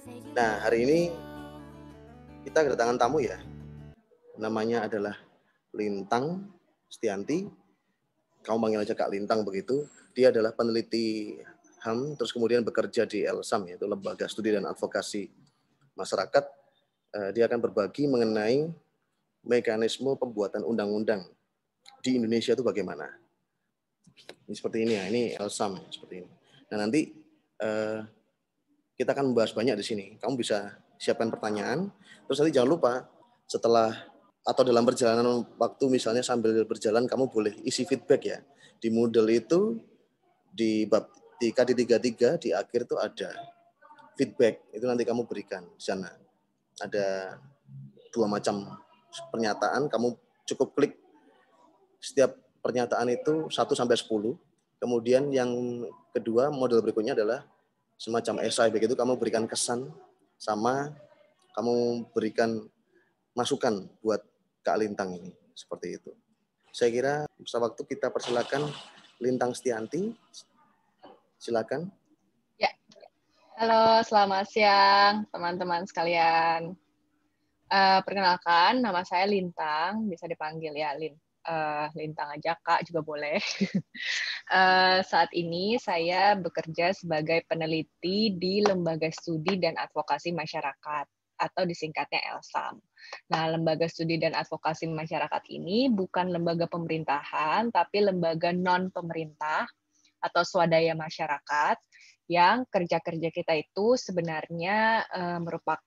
Nah, hari ini kita kedatangan tamu ya. Namanya adalah Lintang Setianti. Kamu panggil aja Kak Lintang begitu. Dia adalah peneliti HAM, terus kemudian bekerja di LSAM, yaitu Lembaga Studi dan Advokasi Masyarakat. Dia akan berbagi mengenai mekanisme pembuatan undang-undang di Indonesia itu bagaimana. Ini seperti ini ya, ini LSAM seperti ini. Nah nanti kita akan membahas banyak di sini. Kamu bisa siapkan pertanyaan, terus nanti jangan lupa setelah atau dalam perjalanan waktu misalnya sambil berjalan kamu boleh isi feedback ya. Di Moodle itu di bab di KD33 di akhir itu ada feedback, itu nanti kamu berikan di sana. Ada 2 macam pernyataan, kamu cukup klik setiap pernyataan itu 1-10. Kemudian yang kedua, model berikutnya adalah semacam esai, begitu kamu berikan kesan sama kamu berikan masukan buat Kak Lintang ini, seperti itu. Saya kira sewaktu kita persilakan Lintang Setianti, silakan. Ya, halo, selamat siang teman-teman sekalian. Perkenalkan, nama saya Lintang, bisa dipanggil ya Lintang aja, Kak juga boleh. Saat ini saya bekerja sebagai peneliti di Lembaga Studi dan Advokasi Masyarakat, atau disingkatnya LSAM. Nah, Lembaga Studi dan Advokasi Masyarakat ini bukan lembaga pemerintahan, tapi lembaga non-pemerintah atau swadaya masyarakat yang kerja-kerja kita itu sebenarnya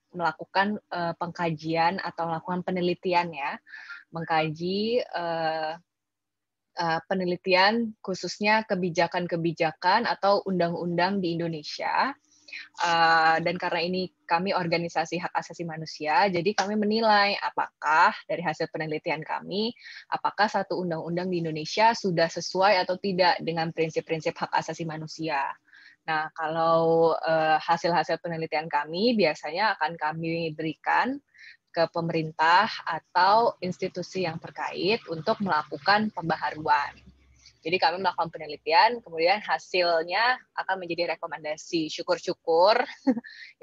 melakukan pengkajian atau melakukan penelitian ya, mengkaji penelitian khususnya kebijakan-kebijakan atau undang-undang di Indonesia. Dan karena ini kami organisasi hak asasi manusia, jadi kami menilai apakah dari hasil penelitian kami, apakah satu undang-undang di Indonesia sudah sesuai atau tidak dengan prinsip-prinsip hak asasi manusia. Nah, kalau hasil-hasil penelitian kami biasanya akan kami berikan ke pemerintah atau institusi yang terkait untuk melakukan pembaharuan. Jadi kami melakukan penelitian, kemudian hasilnya akan menjadi rekomendasi. Syukur-syukur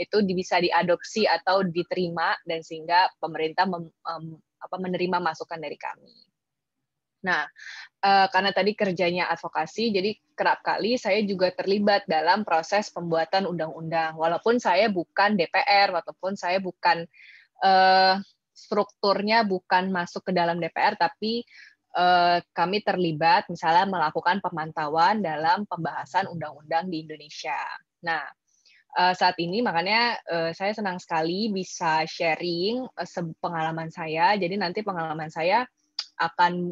itu bisa diadopsi atau diterima, dan sehingga pemerintah menerima masukan dari kami. Nah, karena tadi kerjanya advokasi, jadi kerap kali saya juga terlibat dalam proses pembuatan undang-undang. Walaupun saya bukan DPR, walaupun saya bukan strukturnya bukan masuk ke dalam DPR, tapi kami terlibat misalnya melakukan pemantauan dalam pembahasan undang-undang di Indonesia. Nah, saat ini makanya saya senang sekali bisa sharing pengalaman saya. Jadi nanti pengalaman saya akan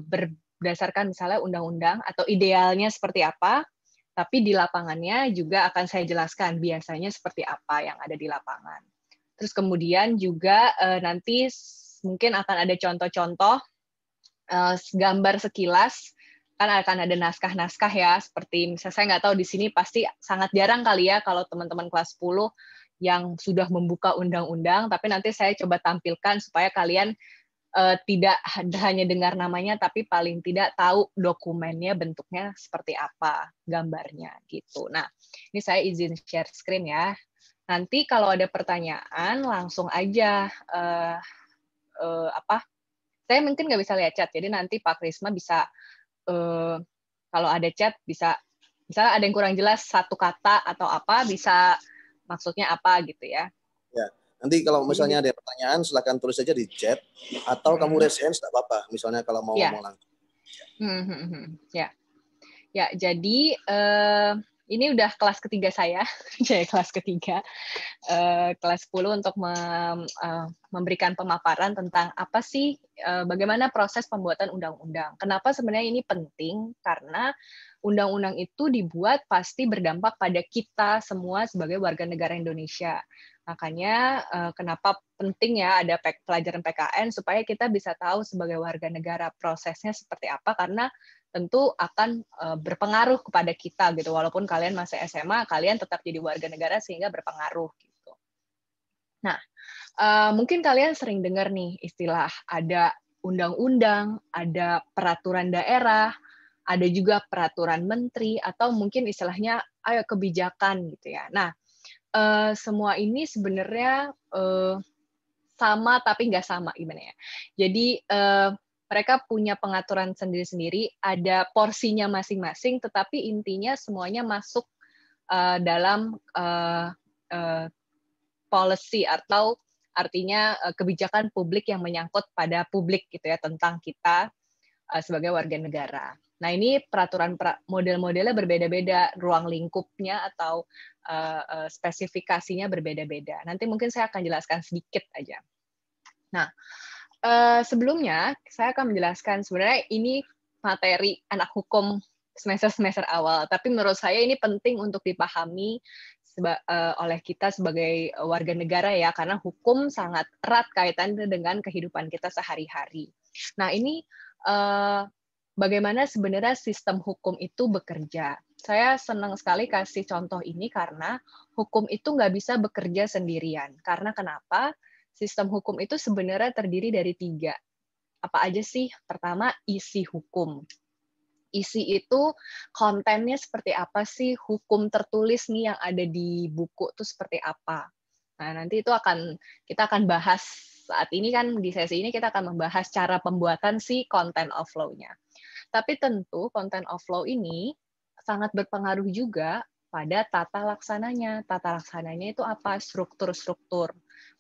berdasarkan misalnya undang-undang atau idealnya seperti apa, tapi di lapangannya juga akan saya jelaskan biasanya seperti apa yang ada di lapangan. Terus kemudian juga nanti mungkin akan ada contoh-contoh gambar sekilas, kan akan ada naskah-naskah ya, seperti misalnya saya nggak tahu di sini pasti sangat jarang kali ya kalau teman-teman kelas 10 yang sudah membuka undang-undang, tapi nanti saya coba tampilkan supaya kalian tidak hanya dengar namanya, tapi paling tidak tahu dokumennya bentuknya seperti apa, gambarnya gitu. Nah, ini saya izin share screen ya. Nanti kalau ada pertanyaan langsung aja saya mungkin nggak bisa lihat chat, jadi nanti Pak Krisma bisa kalau ada chat bisa, misalnya ada yang kurang jelas satu kata atau apa, bisa maksudnya apa gitu ya. Ya, nanti kalau misalnya ada pertanyaan silakan tulis saja di chat atau kamu raise hands, tidak apa-apa. Misalnya kalau mau ngomong langsung. Ya, jadi ini udah kelas ketiga saya, saya kelas ketiga, kelas 10 untuk memberikan pemaparan tentang apa sih, bagaimana proses pembuatan undang-undang. Kenapa sebenarnya ini penting? Karena undang-undang itu dibuat pasti berdampak pada kita semua sebagai warga negara Indonesia. Makanya kenapa penting ya ada pelajaran PKN supaya kita bisa tahu sebagai warga negara prosesnya seperti apa, karena tentu akan berpengaruh kepada kita gitu. Walaupun kalian masih SMA, kalian tetap jadi warga negara sehingga berpengaruh gitu. Nah, mungkin kalian sering dengar nih istilah ada undang-undang, ada peraturan daerah, ada juga peraturan menteri, atau mungkin istilahnya ayo kebijakan gitu ya. Nah, semua ini sebenarnya sama tapi nggak sama gimana ya. Jadi mereka punya pengaturan sendiri-sendiri, ada porsinya masing-masing, tetapi intinya semuanya masuk dalam policy atau artinya kebijakan publik yang menyangkut pada publik gitu ya, tentang kita sebagai warga negara. Nah, ini peraturan model-modelnya berbeda-beda, ruang lingkupnya atau spesifikasinya berbeda-beda. Nanti mungkin saya akan jelaskan sedikit aja. Nah, sebelumnya saya akan menjelaskan sebenarnya ini materi anak hukum semester-semester awal, tapi menurut saya ini penting untuk dipahami oleh kita sebagai warga negara ya, karena hukum sangat erat kaitannya dengan kehidupan kita sehari-hari. Nah, ini bagaimana sebenarnya sistem hukum itu bekerja. Saya senang sekali kasih contoh ini karena hukum itu nggak bisa bekerja sendirian. Karena kenapa? Sistem hukum itu sebenarnya terdiri dari 3. Apa aja sih? Pertama, isi hukum. Isi itu kontennya seperti apa sih? Hukum tertulis nih yang ada di buku itu seperti apa? Nah, nanti itu kita akan bahas saat ini kan di sesi ini kita akan membahas cara pembuatan si content of law-nya. Tapi tentu content of law ini sangat berpengaruh juga pada tata laksananya. Tata laksananya itu apa? Struktur-struktur.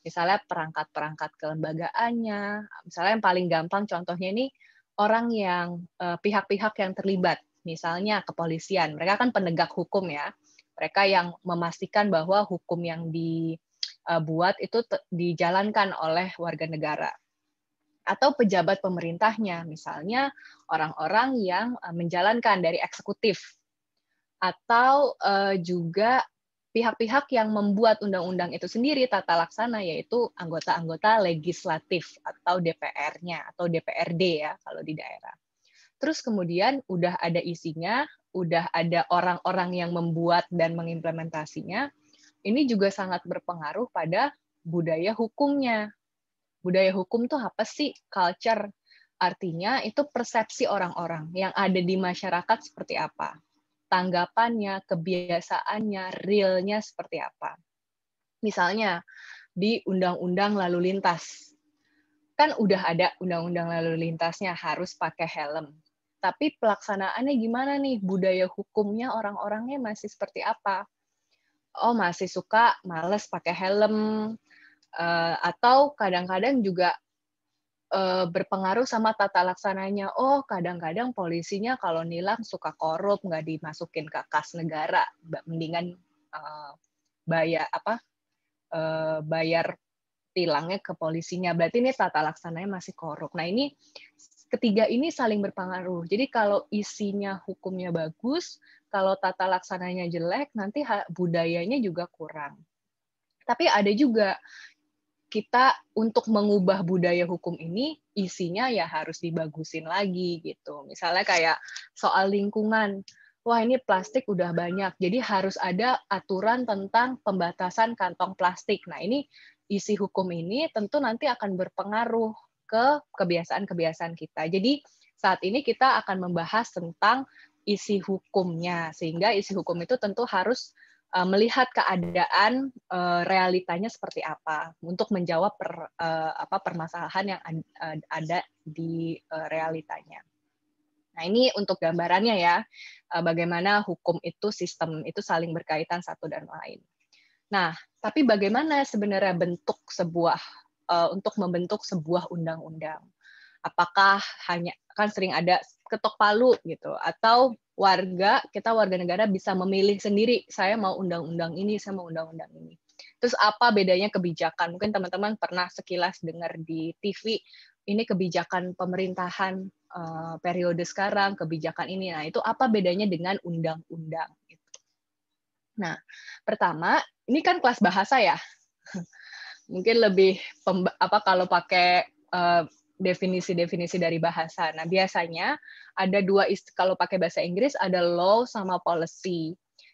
Misalnya perangkat-perangkat kelembagaannya. Misalnya yang paling gampang contohnya ini orang yang pihak-pihak yang terlibat. Misalnya kepolisian. Mereka kan penegak hukum ya. Mereka yang memastikan bahwa hukum yang dibuat itu dijalankan oleh warga negara. Atau pejabat pemerintahnya, misalnya orang-orang yang menjalankan dari eksekutif, atau juga pihak-pihak yang membuat undang-undang itu sendiri, tata laksana, yaitu anggota-anggota legislatif atau DPR-nya, atau DPRD ya, kalau di daerah. Terus kemudian udah ada isinya, udah ada orang-orang yang membuat dan mengimplementasinya, ini juga sangat berpengaruh pada budaya hukumnya. Budaya hukum tuh apa sih? Culture. Artinya itu persepsi orang-orang yang ada di masyarakat seperti apa. Tanggapannya, kebiasaannya, realnya seperti apa. Misalnya di Undang-Undang Lalu Lintas. Kan udah ada Undang-Undang Lalu Lintasnya harus pakai helm. Tapi pelaksanaannya gimana nih? Budaya hukumnya orang-orangnya masih seperti apa? Oh, masih suka males pakai helm, atau kadang-kadang juga berpengaruh sama tata laksananya. Oh, kadang-kadang polisinya kalau nilang suka korup, nggak dimasukin ke kas negara, mendingan bayar tilangnya ke polisinya. Berarti ini tata laksananya masih korup. Nah, ini ketiga ini saling berpengaruh. Jadi kalau isinya hukumnya bagus, kalau tata laksananya jelek, nanti budayanya juga kurang. Tapi ada juga kita untuk mengubah budaya hukum ini, isinya ya harus dibagusin lagi gitu. Misalnya kayak soal lingkungan. Wah, ini plastik udah banyak, jadi harus ada aturan tentang pembatasan kantong plastik. Nah, ini isi hukum ini tentu nanti akan berpengaruh ke kebiasaan-kebiasaan kita. Jadi saat ini kita akan membahas tentang isi hukumnya, sehingga isi hukum itu tentu harus melihat keadaan realitanya seperti apa untuk menjawab permasalahan yang ada di realitanya. Nah, ini untuk gambarannya ya, bagaimana hukum itu, sistem itu saling berkaitan satu dan lain. Nah, tapi bagaimana sebenarnya bentuk untuk membentuk sebuah undang-undang? Apakah hanya, kan sering ada ketok palu gitu, atau kita warga negara bisa memilih sendiri, saya mau undang-undang ini, saya mau undang-undang ini. Terus apa bedanya kebijakan? Mungkin teman-teman pernah sekilas dengar di TV, ini kebijakan pemerintahan periode sekarang, kebijakan ini. Nah, itu apa bedanya dengan undang-undang? Gitu. Nah, pertama, ini kan kelas bahasa ya. Mungkin lebih kalau pakai definisi-definisi dari bahasa. Nah, biasanya ada kalau pakai bahasa Inggris ada law sama policy.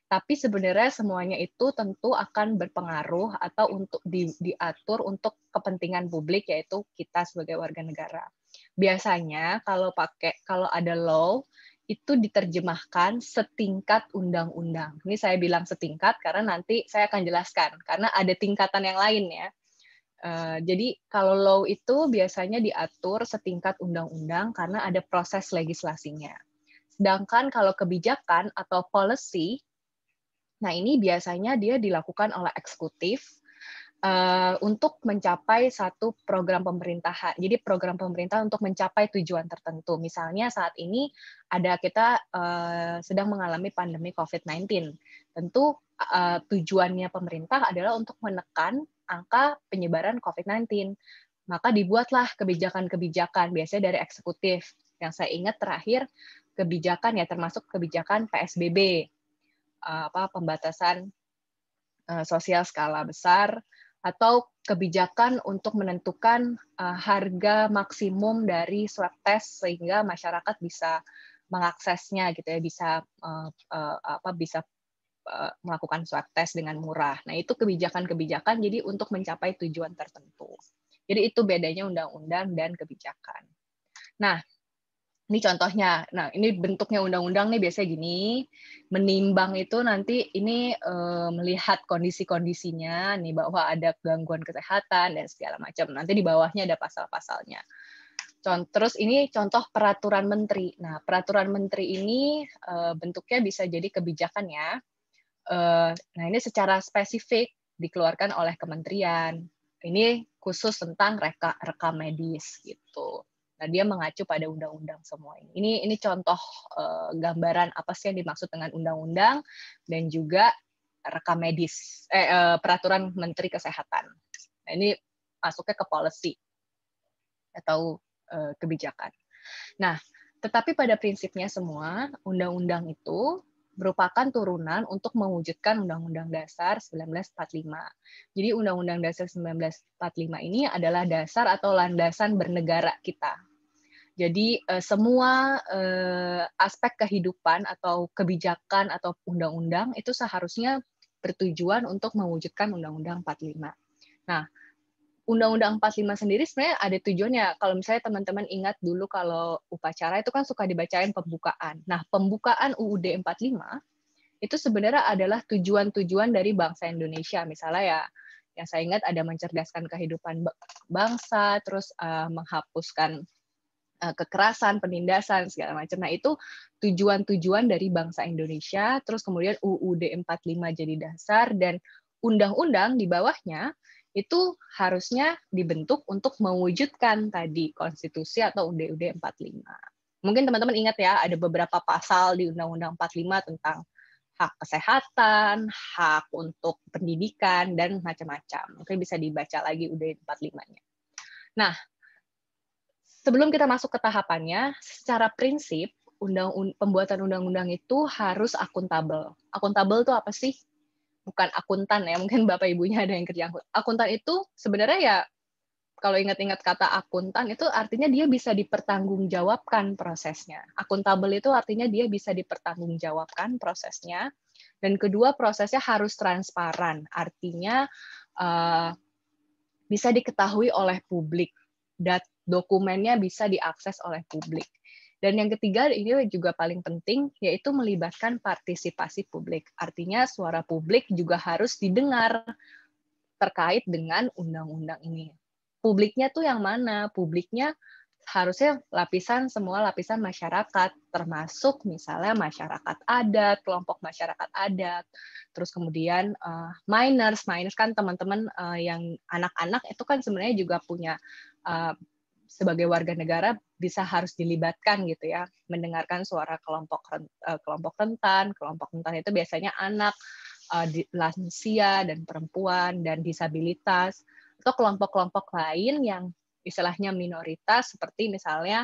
Tapi sebenarnya semuanya itu tentu akan berpengaruh atau untuk diatur untuk kepentingan publik, yaitu kita sebagai warga negara. Biasanya kalau ada law itu diterjemahkan setingkat undang-undang. Ini saya bilang setingkat karena nanti saya akan jelaskan, karena ada tingkatan yang lain ya. Jadi kalau law itu biasanya diatur setingkat undang-undang karena ada proses legislasinya. Sedangkan kalau kebijakan atau policy, nah ini biasanya dia dilakukan oleh eksekutif untuk mencapai satu program pemerintahan. Jadi program pemerintah untuk mencapai tujuan tertentu. Misalnya saat ini kita sedang mengalami pandemi COVID-19. Tentu tujuannya pemerintah adalah untuk menekan angka penyebaran COVID-19. Maka dibuatlah kebijakan-kebijakan, biasanya dari eksekutif. Yang saya ingat terakhir kebijakan ya, termasuk kebijakan PSBB, pembatasan sosial skala besar, atau kebijakan untuk menentukan harga maksimum dari swab test sehingga masyarakat bisa mengaksesnya gitu ya, bisa melakukan swab test dengan murah. Nah, itu kebijakan-kebijakan jadi untuk mencapai tujuan tertentu. Jadi itu bedanya undang-undang dan kebijakan. Nah, ini contohnya. Nah, ini bentuknya undang-undang nih biasanya gini. Menimbang itu nanti ini melihat kondisi-kondisinya nih, bahwa ada gangguan kesehatan dan segala macam. Nanti di bawahnya ada pasal-pasalnya. Terus ini contoh peraturan menteri. Nah, peraturan menteri ini bentuknya bisa jadi kebijakan ya. Nah, ini secara spesifik dikeluarkan oleh kementerian. Ini khusus tentang rekam medis gitu. Nah, dia mengacu pada undang-undang semua ini. Ini contoh gambaran apa sih yang dimaksud dengan undang-undang dan juga rekam medis, peraturan Menteri Kesehatan. Nah, ini masuknya ke policy atau kebijakan. Nah, tetapi pada prinsipnya semua undang-undang itu merupakan turunan untuk mewujudkan Undang-Undang Dasar 1945. Jadi Undang-Undang Dasar 1945 ini adalah dasar atau landasan bernegara kita. Jadi semua aspek kehidupan atau kebijakan atau undang-undang itu seharusnya bertujuan untuk mewujudkan Undang-Undang 45. Nah, Undang-Undang 45 sendiri sebenarnya ada tujuannya. Kalau misalnya teman-teman ingat dulu kalau upacara itu kan suka dibacain pembukaan. Nah, pembukaan UUD 45 itu sebenarnya adalah tujuan-tujuan dari bangsa Indonesia. Misalnya ya, yang saya ingat ada mencerdaskan kehidupan bangsa, terus menghapuskan kekerasan, penindasan, segala macam. Nah, itu tujuan-tujuan dari bangsa Indonesia, terus kemudian UUD 45 jadi dasar, dan undang-undang di bawahnya itu harusnya dibentuk untuk mewujudkan tadi konstitusi atau UUD 45. Mungkin teman-teman ingat ya, ada beberapa pasal di Undang-Undang 45 tentang hak kesehatan, hak untuk pendidikan, dan macam-macam. Mungkin bisa dibaca lagi UUD 45-nya. Nah, sebelum kita masuk ke tahapannya, secara prinsip, pembuatan undang-undang itu harus akuntabel. Akuntabel itu apa sih? Bukan akuntan ya, mungkin Bapak Ibunya ada yang kerja akuntan itu sebenarnya ya, kalau ingat-ingat kata akuntan itu artinya dia bisa dipertanggungjawabkan prosesnya. Akuntabel itu artinya dia bisa dipertanggungjawabkan prosesnya, dan kedua prosesnya harus transparan, artinya bisa diketahui oleh publik, dan dokumennya bisa diakses oleh publik. Dan yang ketiga, ini juga paling penting, yaitu melibatkan partisipasi publik. Artinya suara publik juga harus didengar terkait dengan undang-undang ini. Publiknya tuh yang mana? Publiknya harusnya semua lapisan masyarakat, termasuk misalnya masyarakat adat, kelompok masyarakat adat, terus kemudian minors kan teman-teman yang anak-anak itu kan sebenarnya juga punya sebagai warga negara bisa harus dilibatkan gitu ya, mendengarkan suara kelompok rentan. Kelompok rentan itu biasanya anak, lansia dan perempuan dan disabilitas, atau kelompok-kelompok lain yang istilahnya minoritas seperti misalnya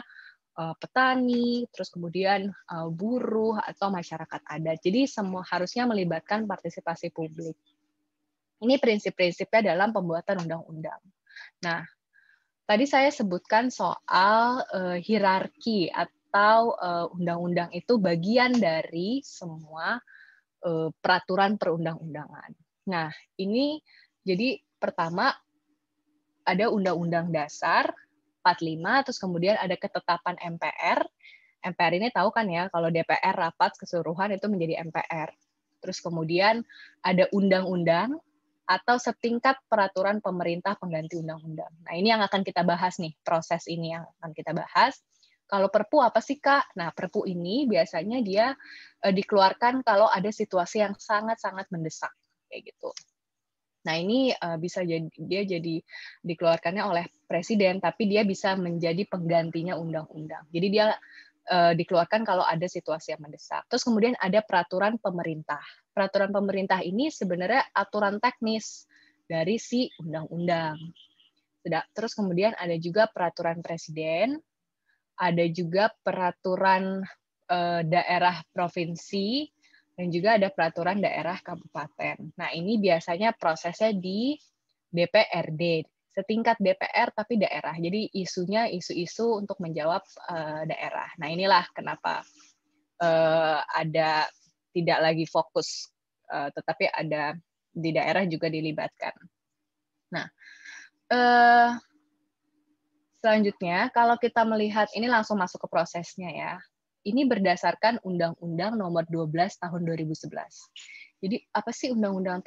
petani, terus kemudian buruh atau masyarakat adat. Jadi semua harusnya melibatkan partisipasi publik. Ini prinsip-prinsipnya dalam pembuatan undang-undang. Nah, tadi saya sebutkan soal hierarki atau undang-undang itu bagian dari semua peraturan perundang-undangan. Nah, ini jadi pertama ada Undang-Undang Dasar 45, terus kemudian ada ketetapan MPR. MPR ini tahu kan ya, kalau DPR rapat keseluruhan itu menjadi MPR. Terus kemudian ada undang-undang atau setingkat peraturan pemerintah pengganti undang-undang. Nah, ini yang akan kita bahas nih, proses ini yang akan kita bahas. Kalau Perpu apa sih, Kak? Nah, Perpu ini biasanya dia dikeluarkan kalau ada situasi yang sangat-sangat mendesak, kayak gitu. Nah, ini bisa jadi dikeluarkannya oleh presiden, tapi dia bisa menjadi penggantinya undang-undang. Jadi dia dikeluarkan kalau ada situasi yang mendesak. Terus kemudian ada peraturan pemerintah. Peraturan pemerintah ini sebenarnya aturan teknis dari si undang-undang. Terus kemudian ada juga peraturan presiden, ada juga peraturan daerah provinsi, dan juga ada peraturan daerah kabupaten. Nah, ini biasanya prosesnya di DPRD, setingkat DPR tapi daerah. Jadi isunya isu-isu untuk menjawab daerah. Nah, inilah kenapa ada tidak lagi fokus, tetapi ada di daerah juga dilibatkan. Nah, selanjutnya, kalau kita melihat, ini langsung masuk ke prosesnya ya. Ini berdasarkan Undang-Undang Nomor 12 Tahun 2011. Jadi apa sih Undang-Undang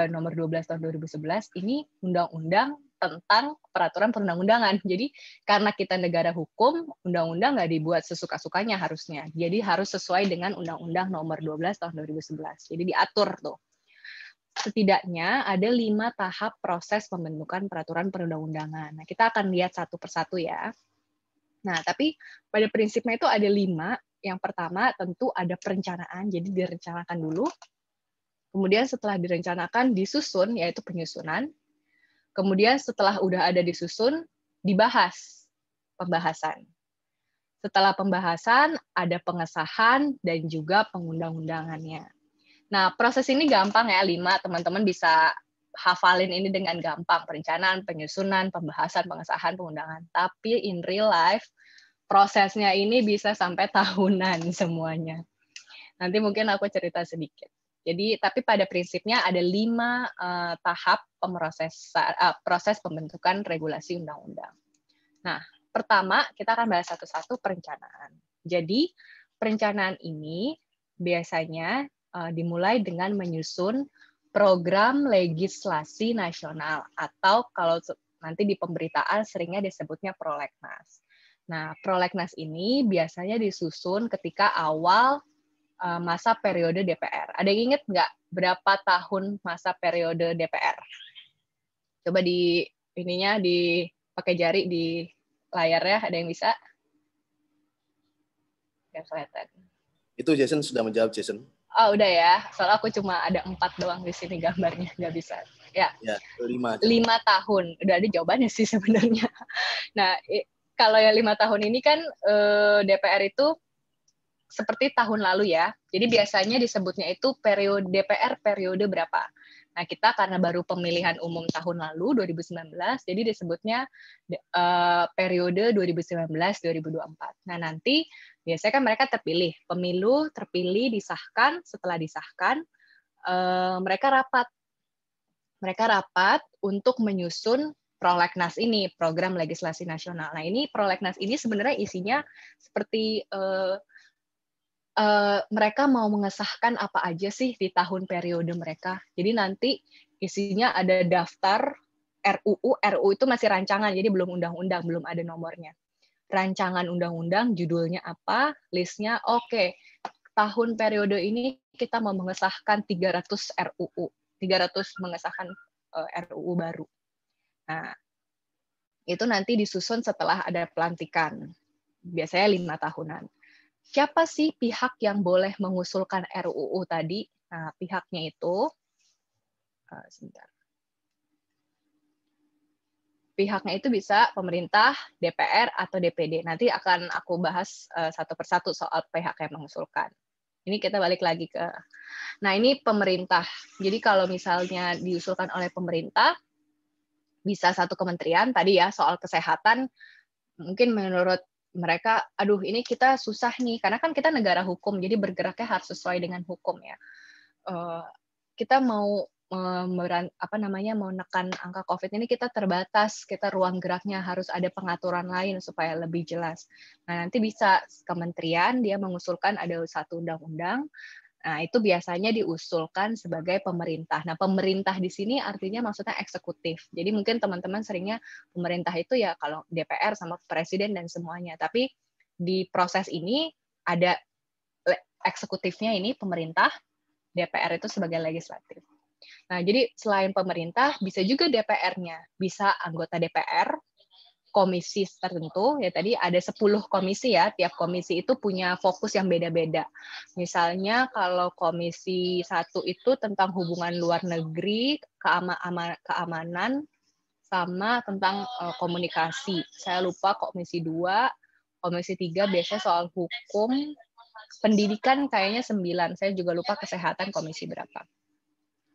Nomor 12 Tahun 2011? Ini undang-undang tentang peraturan perundang-undangan. Jadi karena kita negara hukum, undang-undang nggak dibuat sesuka-sukanya harusnya. Jadi harus sesuai dengan Undang-Undang Nomor 12 Tahun 2011. Jadi diatur tuh. Setidaknya ada 5 tahap proses pembentukan peraturan perundang-undangan. Nah, kita akan lihat satu persatu ya. Nah, tapi pada prinsipnya itu ada 5. Yang pertama tentu ada perencanaan, jadi direncanakan dulu. Kemudian setelah direncanakan, disusun, yaitu penyusunan. Kemudian setelah udah ada disusun, dibahas, pembahasan. Setelah pembahasan, ada pengesahan dan juga pengundang-undangannya. Nah, proses ini gampang ya, 5. Teman-teman bisa hafalin ini dengan gampang. Perencanaan, penyusunan, pembahasan, pengesahan, pengundangan. Tapi in real life, prosesnya ini bisa sampai tahunan semuanya. Nanti mungkin aku cerita sedikit. Jadi, tapi pada prinsipnya ada 5 tahap proses pembentukan regulasi undang-undang. Nah, pertama kita akan bahas satu-satu perencanaan. Jadi, perencanaan ini biasanya dimulai dengan menyusun program legislasi nasional atau kalau nanti di pemberitaan seringnya disebutnya prolegnas. Nah, prolegnas ini biasanya disusun ketika awal masa periode DPR. Ada yang ingat nggak berapa tahun masa periode DPR? Coba di ininya pakai jari di layar ya, ada yang bisa? Nggak kelihatan. Itu Jason sudah menjawab, Jason. Oh, udah ya. Soalnya aku cuma ada 4 doang di sini gambarnya, nggak bisa. Ya, 5 tahun. Udah ada jawabannya sih sebenarnya. Nah, kalau yang 5 tahun ini kan DPR itu seperti tahun lalu ya. Jadi biasanya disebutnya itu periode DPR periode berapa. Nah, kita karena baru pemilihan umum tahun lalu 2019, jadi disebutnya periode 2019-2024. Nah, nanti biasanya kan mereka terpilih, pemilu terpilih, disahkan, setelah disahkan mereka rapat. Mereka rapat untuk menyusun prolegnas ini, program legislasi nasional. Nah, ini prolegnas ini sebenarnya isinya seperti mereka mau mengesahkan apa aja sih di tahun periode mereka. Jadi nanti isinya ada daftar RUU. RUU itu masih rancangan, jadi belum undang-undang, belum ada nomornya. Rancangan undang-undang, judulnya apa, listnya, oke. Tahun periode ini kita mau mengesahkan 300 RUU. 300 mengesahkan RUU baru. Nah, itu nanti disusun setelah ada pelantikan. Biasanya 5 tahunan. Siapa sih pihak yang boleh mengusulkan RUU tadi? Nah, pihaknya itu, sebentar. Pihaknya itu bisa pemerintah, DPR, atau DPD. Nanti akan aku bahas satu persatu soal pihak yang mengusulkan. Ini kita balik lagi ke, nah ini pemerintah. Jadi kalau misalnya diusulkan oleh pemerintah, bisa satu kementerian, tadi ya soal kesehatan, mungkin menurut mereka, aduh ini kita susah nih, karena kan kita negara hukum, jadi bergeraknya harus sesuai dengan hukum ya. Kita mau menekan angka COVID ini kita terbatas, kita ruang geraknya harus ada pengaturan lain supaya lebih jelas. Nah, nanti bisa kementerian dia mengusulkan ada satu undang-undang. Nah, itu biasanya diusulkan sebagai pemerintah. Nah, pemerintah di sini artinya maksudnya eksekutif. Jadi mungkin teman-teman seringnya pemerintah itu ya kalau DPR sama presiden dan semuanya. Tapi di proses ini ada eksekutifnya ini pemerintah, DPR itu sebagai legislatif. Nah, jadi selain pemerintah, bisa juga DPR-nya. Bisa anggota DPR, komisi tertentu, ya tadi ada 10 komisi ya, tiap komisi itu punya fokus yang beda-beda. Misalnya kalau komisi 1 itu tentang hubungan luar negeri, keamanan, sama tentang komunikasi. Saya lupa komisi 2, komisi 3 biasanya soal hukum, pendidikan kayaknya 9, saya juga lupa kesehatan komisi berapa.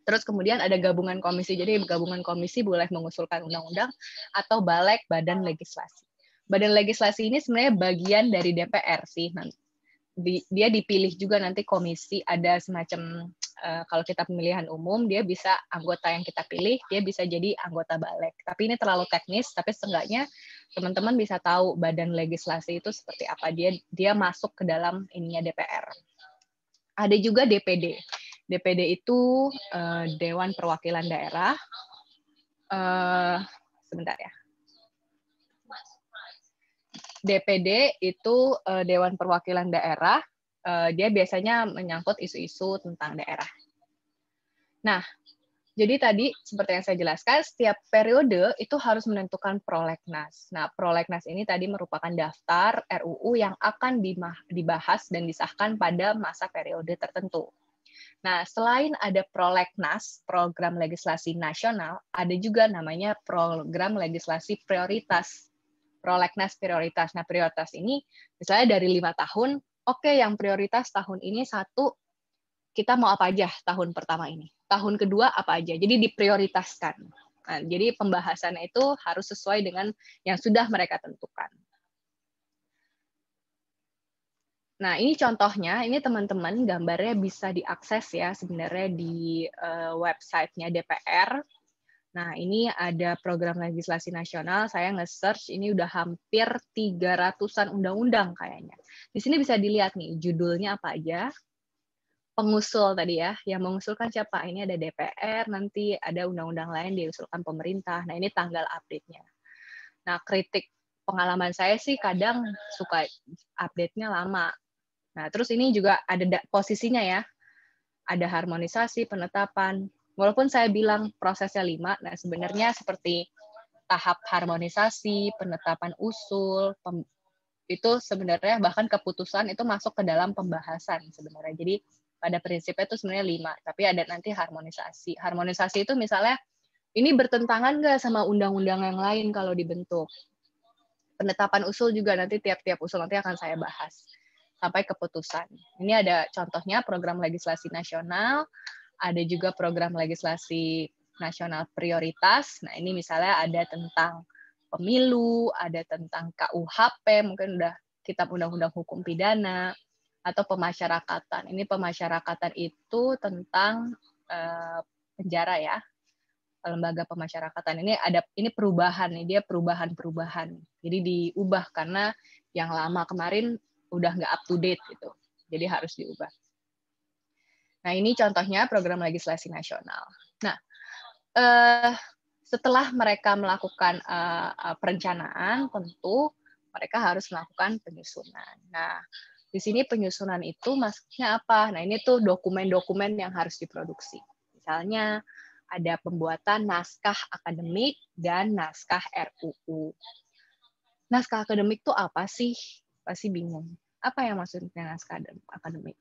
Terus kemudian ada gabungan komisi. Jadi gabungan komisi boleh mengusulkan undang-undang atau balik badan legislasi. Badan legislasi ini sebenarnya bagian dari DPR sih. Dia dipilih juga nanti komisi, ada semacam kalau kita pemilihan umum, dia bisa anggota yang kita pilih, dia bisa jadi anggota balik. Tapi ini terlalu teknis, tapi setengahnya teman-teman bisa tahu badan legislasi itu seperti apa. Dia masuk ke dalam ininya DPR. Ada juga DPD. DPD itu Dewan Perwakilan Daerah. Sebentar ya. DPD itu Dewan Perwakilan Daerah. Dia biasanya menyangkut isu-isu tentang daerah. Nah, jadi tadi seperti yang saya jelaskan, setiap periode itu harus menentukan prolegnas. Nah, prolegnas ini tadi merupakan daftar RUU yang akan dibahas dan disahkan pada masa periode tertentu. Nah, selain ada prolegnas, program legislasi nasional, ada juga namanya program legislasi prioritas. Prolegnas prioritas. Nah, prioritas ini misalnya dari 5 tahun, oke, yang prioritas tahun ini 1, kita mau apa aja tahun pertama ini. Tahun kedua apa aja. Jadi diprioritaskan. Nah, jadi pembahasannya itu harus sesuai dengan yang sudah mereka tentukan. Nah, ini contohnya, ini teman-teman gambarnya bisa diakses ya sebenarnya di website-nya DPR. Nah, ini ada program legislasi nasional, saya nge-search, ini udah hampir 300-an undang-undang kayaknya. Di sini bisa dilihat nih, judulnya apa aja, pengusul tadi ya, yang mengusulkan siapa? Ini ada DPR, nanti ada undang-undang lain diusulkan pemerintah. Nah, ini tanggal update-nya. Nah, kritik pengalaman saya sih kadang suka update-nya lama. Nah, terus ini juga ada posisinya ya. Ada harmonisasi, penetapan. Walaupun saya bilang prosesnya 5, nah sebenarnya seperti tahap harmonisasi, penetapan usul, itu sebenarnya bahkan keputusan itu masuk ke dalam pembahasan sebenarnya. Jadi pada prinsipnya itu sebenarnya 5, tapi ada nanti harmonisasi. Harmonisasi itu misalnya, ini bertentangan nggak sama undang-undang yang lain kalau dibentuk. Penetapan usul juga nanti tiap-tiap usul nanti akan saya bahas sampai keputusan. Ini ada contohnya program legislasi nasional, ada juga program legislasi nasional prioritas. Nah, ini misalnya ada tentang pemilu, ada tentang KUHP, mungkin udah kitab undang-undang hukum pidana, atau pemasyarakatan. Ini pemasyarakatan itu tentang penjara ya, lembaga pemasyarakatan. Ini perubahan nih, dia perubahan. Jadi diubah karena yang lama kemarin udah nggak up to date gitu. Jadi harus diubah. Nah, ini contohnya program legislasi nasional. Nah, setelah mereka melakukan perencanaan, tentu mereka harus melakukan penyusunan. Nah, di sini penyusunan itu maksudnya apa? Nah, ini tuh dokumen-dokumen yang harus diproduksi. Misalnya, ada pembuatan naskah akademik dan naskah RUU. Naskah akademik itu apa sih? Pasti bingung. Apa yang maksudnya naskah akademik?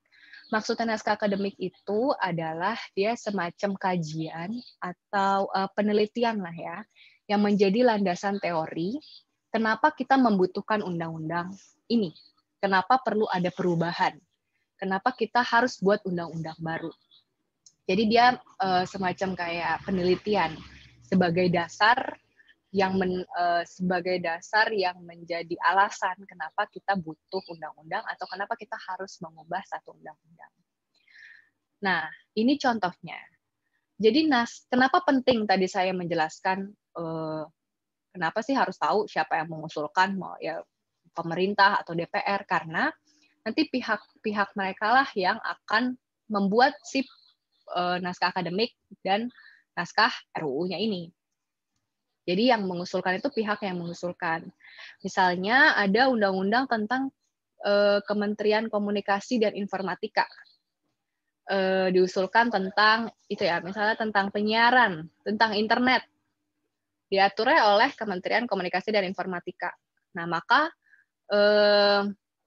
Maksudnya naskah akademik itu adalah dia semacam kajian atau penelitian lah ya, yang menjadi landasan teori kenapa kita membutuhkan undang-undang ini. Kenapa perlu ada perubahan? Kenapa kita harus buat undang-undang baru? Jadi dia semacam kayak penelitian sebagai dasar yang menjadi alasan kenapa kita butuh undang-undang atau kenapa kita harus mengubah satu undang-undang. Nah, ini contohnya. Jadi kenapa penting tadi saya menjelaskan kenapa sih harus tahu siapa yang mengusulkan, mau ya pemerintah atau DPR, karena nanti pihak mereka lah yang akan membuat si naskah akademik dan naskah RUU-nya ini. Jadi yang mengusulkan itu pihak yang mengusulkan. Misalnya ada undang-undang tentang Kementerian Komunikasi dan Informatika. Diusulkan tentang itu ya, misalnya tentang penyiaran, tentang internet. Diaturnya oleh Kementerian Komunikasi dan Informatika. Nah, maka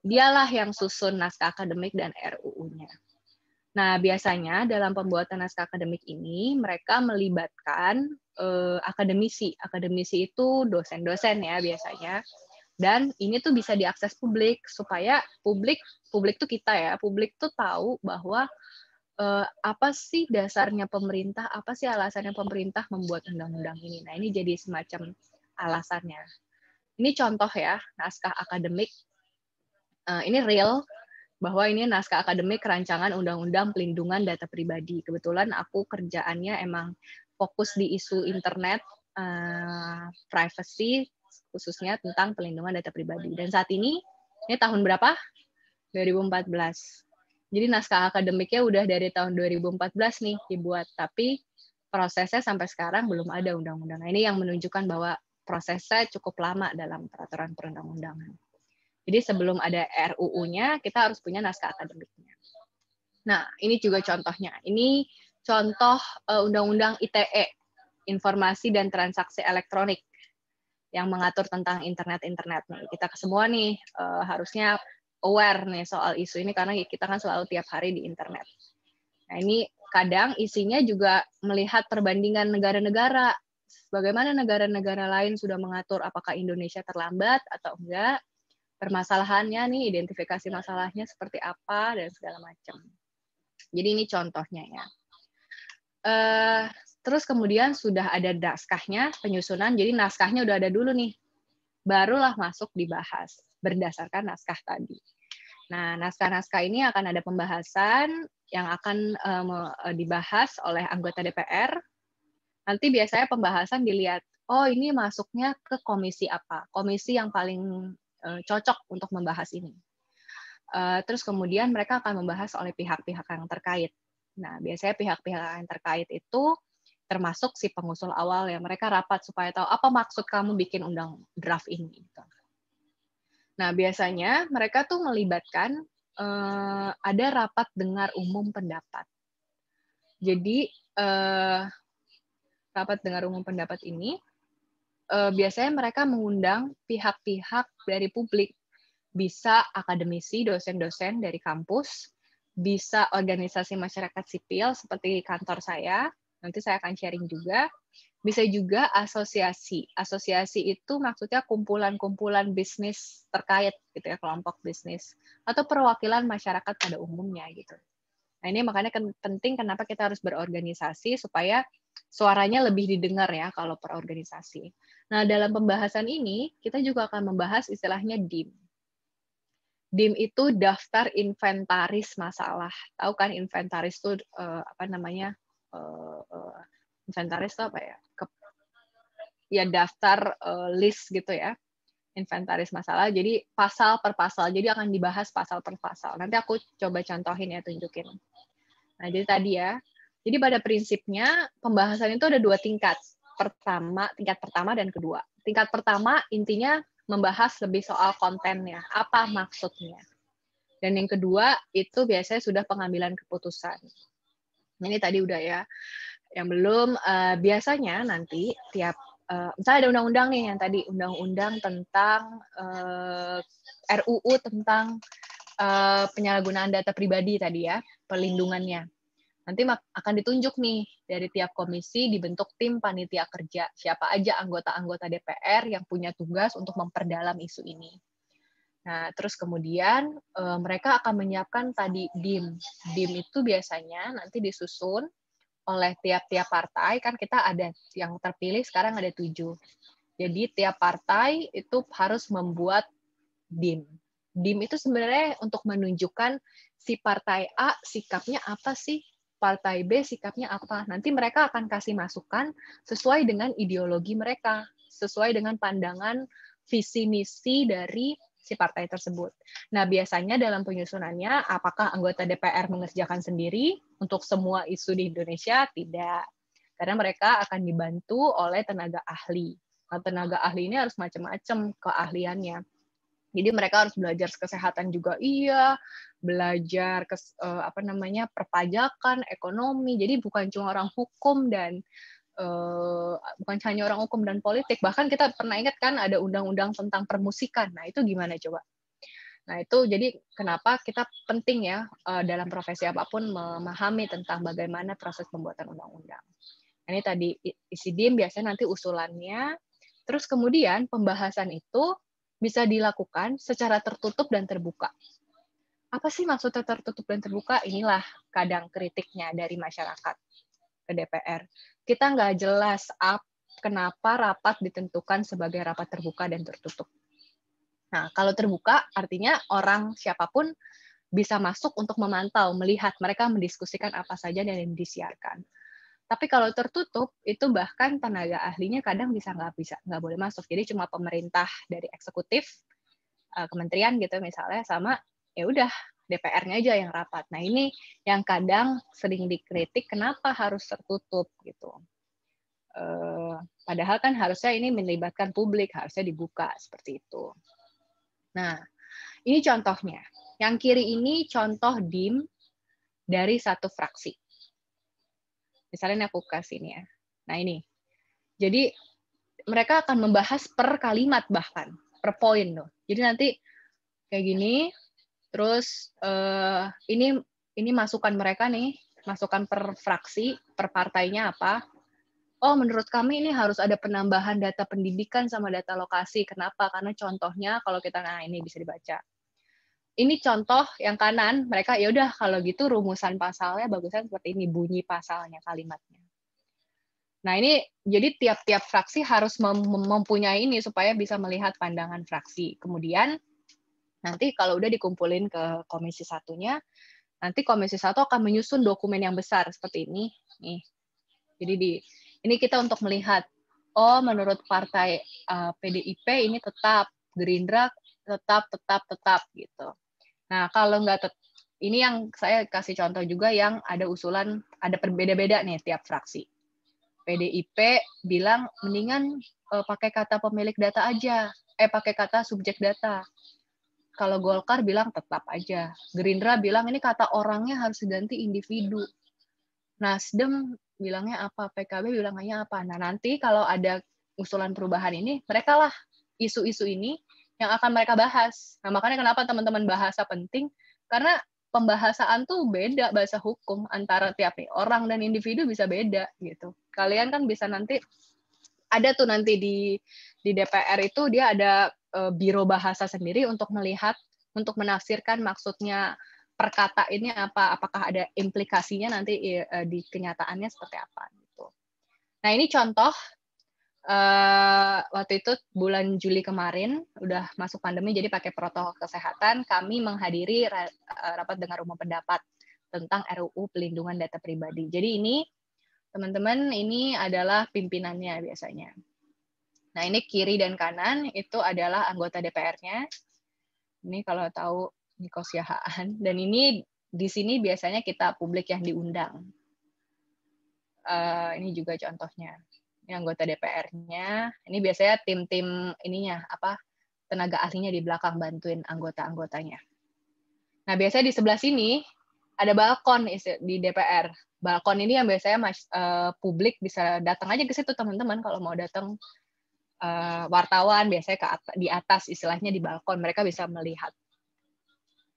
dialah yang susun naskah akademik dan RUU-nya. Nah, biasanya dalam pembuatan naskah akademik ini mereka melibatkan akademisi. Akademisi itu dosen-dosen ya biasanya. Dan ini tuh bisa diakses publik supaya publik tuh kita ya, publik tuh tahu bahwa apa sih dasarnya pemerintah, apa sih alasannya pemerintah membuat undang-undang ini. Nah, ini jadi semacam alasannya. Ini contoh ya, naskah akademik. Ini real, bahwa ini naskah akademik rancangan Undang-Undang Pelindungan Data Pribadi. Kebetulan aku kerjaannya emang fokus di isu internet, privacy, khususnya tentang pelindungan data pribadi. Dan saat ini tahun berapa? 2014. Jadi naskah akademiknya udah dari tahun 2014 nih dibuat, tapi prosesnya sampai sekarang belum ada undang-undang. Nah, ini yang menunjukkan bahwa prosesnya cukup lama dalam peraturan perundang-undangan. Jadi sebelum ada RUU-nya, kita harus punya naskah akademiknya. Nah, ini juga contohnya. Ini contoh Undang-Undang ITE, Informasi dan Transaksi Elektronik, yang mengatur tentang internet-internet nih. Kita semua nih harusnya aware nih soal isu ini, karena kita kan selalu tiap hari di internet. Nah, ini kadang isinya juga melihat perbandingan negara-negara. Bagaimana negara-negara lain sudah mengatur, apakah Indonesia terlambat atau enggak, permasalahannya nih, identifikasi masalahnya seperti apa, dan segala macam. Jadi ini contohnya ya. Terus kemudian sudah ada naskahnya, penyusunan, jadi naskahnya udah ada dulu nih. Barulah masuk dibahas berdasarkan naskah tadi. Nah, naskah-naskah ini akan ada pembahasan yang akan dibahas oleh anggota DPR. Nanti biasanya pembahasan dilihat, oh ini masuknya ke komisi apa, komisi yang paling cocok untuk membahas ini. Terus kemudian mereka akan membahas oleh pihak-pihak yang terkait. Nah, biasanya pihak-pihak yang terkait itu termasuk si pengusul awal ya. Mereka rapat supaya tahu apa maksud kamu bikin draft ini. Nah, biasanya mereka tuh melibatkan ada rapat dengar umum pendapat. Jadi rapat dengar umum pendapat ini biasanya mereka mengundang pihak-pihak dari publik. Bisa akademisi, dosen-dosen dari kampus, bisa organisasi masyarakat sipil seperti kantor saya, nanti saya akan sharing juga, bisa juga asosiasi. Asosiasi itu maksudnya kumpulan-kumpulan bisnis terkait, gitu ya, kelompok bisnis, atau perwakilan masyarakat pada umumnya, gitu. Nah, ini makanya penting kenapa kita harus berorganisasi, supaya suaranya lebih didengar ya kalau perorganisasi. Nah, dalam pembahasan ini, kita juga akan membahas istilahnya DIM. DIM itu daftar inventaris masalah. Tahu kan inventaris itu apa namanya? Inventaris itu apa ya? Ya daftar list gitu ya. Inventaris masalah. Jadi pasal per pasal. Jadi akan dibahas pasal per pasal. Nanti aku coba contohin ya, tunjukin. Nah, jadi tadi ya. Jadi pada prinsipnya pembahasan itu ada 2 tingkat. Tingkat pertama dan kedua. Tingkat pertama intinya membahas lebih soal kontennya, apa maksudnya. Dan yang kedua itu biasanya sudah pengambilan keputusan. Ini tadi udah ya. Yang belum, biasanya nanti tiap, misalnya ada undang-undang nih yang tadi, undang-undang tentang RUU tentang penyalahgunaan data pribadi tadi ya, pelindungannya. Nanti akan ditunjuk nih dari tiap komisi, dibentuk tim panitia kerja. Siapa aja anggota-anggota DPR yang punya tugas untuk memperdalam isu ini. Nah, terus kemudian mereka akan menyiapkan tadi DIM. DIM itu biasanya nanti disusun oleh tiap-tiap partai. Kan kita ada yang terpilih sekarang ada 7. Jadi tiap partai itu harus membuat DIM. DIM itu sebenarnya untuk menunjukkan si partai A sikapnya apa sih partai B sikapnya apa. Nanti mereka akan kasih masukan sesuai dengan ideologi mereka, sesuai dengan pandangan visi misi dari si partai tersebut. Nah, biasanya dalam penyusunannya, apakah anggota DPR mengerjakan sendiri untuk semua isu di Indonesia? Tidak. Karena mereka akan dibantu oleh tenaga ahli. Nah, tenaga ahli ini harus macam-macam keahliannya. Jadi mereka harus belajar kesehatan juga, iya, belajar perpajakan, ekonomi. Jadi bukan cuma orang hukum dan bukan hanya orang hukum dan politik. Bahkan kita pernah ingat kan ada undang-undang tentang permusikan. Nah itu gimana coba? Nah itu jadi kenapa kita penting ya dalam profesi apapun memahami tentang bagaimana proses pembuatan undang-undang. Ini tadi isi DIM biasanya nanti usulannya. Terus kemudian pembahasan itu bisa dilakukan secara tertutup dan terbuka. Apa sih maksudnya tertutup dan terbuka? Inilah kadang kritiknya dari masyarakat ke DPR. Kita nggak jelas kenapa rapat ditentukan sebagai rapat terbuka dan tertutup. Nah, kalau terbuka artinya orang siapapun bisa masuk untuk memantau, melihat mereka mendiskusikan apa saja yang disiarkan. Tapi kalau tertutup itu bahkan tenaga ahlinya kadang nggak boleh masuk. Jadi cuma pemerintah dari eksekutif, kementerian gitu misalnya, sama ya udah DPR-nya aja yang rapat. Nah ini yang kadang sering dikritik kenapa harus tertutup gitu. Padahal kan harusnya ini melibatkan publik, harusnya dibuka seperti itu. Nah ini contohnya. Yang kiri ini contoh DIM dari satu fraksi. Misalnya aku kasih ini ya. Nah ini. Jadi mereka akan membahas per kalimat bahkan, per poin loh. Jadi nanti kayak gini, terus ini masukan mereka nih, masukan per fraksi, per partainya apa. Oh, menurut kami ini harus ada penambahan data pendidikan sama data lokasi. Kenapa? Karena contohnya kalau ini bisa dibaca. Ini contoh yang kanan, mereka ya udah kalau gitu rumusan pasalnya bagusnya seperti ini, bunyi pasalnya, kalimatnya. Nah, ini jadi tiap-tiap fraksi harus mempunyai ini supaya bisa melihat pandangan fraksi. Kemudian nanti kalau udah dikumpulin ke komisi satunya, nanti komisi satu akan menyusun dokumen yang besar seperti ini. Nih. Jadi ini kita untuk melihat, oh menurut partai PDIP ini tetap, Gerindra tetap gitu. Nah, kalau nggak ini yang saya kasih contoh juga yang ada usulan, ada berbeda-beda nih tiap fraksi. PDIP bilang mendingan pakai kata pemilik data aja, pakai kata subjek data. Kalau Golkar bilang tetap aja. Gerindra bilang ini kata orangnya harus diganti individu. Nasdem bilangnya apa, PKB bilangnya apa. Nah, nanti kalau ada usulan perubahan ini, mereka lah isu-isu ini yang akan mereka bahas. Nah, makanya kenapa teman-teman bahasa penting, karena pembahasaan tuh beda bahasa hukum antara tiap orang dan individu bisa beda gitu. Kalian kan bisa nanti ada tuh nanti di DPR itu dia ada biro bahasa sendiri untuk melihat, untuk menafsirkan maksudnya perkata ini apa, apakah ada implikasinya nanti di kenyataannya seperti apa gitu. Nah ini contoh waktu itu bulan Juli kemarin udah masuk pandemi jadi pakai protokol kesehatan kami menghadiri rapat dengar umum pendapat tentang RUU Pelindungan Data Pribadi. Jadi ini teman-teman ini adalah pimpinannya biasanya. Nah ini kiri dan kanan itu adalah anggota DPR-nya. Ini kalau tahu Nico Siahaan. Dan ini di sini biasanya kita publik yang diundang. Ini juga contohnya. Ini anggota DPR-nya. Ini biasanya tim-tim ininya tenaga ahlinya di belakang bantuin anggota-anggotanya. Nah biasanya di sebelah sini ada balkon di DPR. Balkon ini yang biasanya publik bisa datang aja ke situ teman-teman kalau mau datang wartawan biasanya di atas istilahnya di balkon mereka bisa melihat.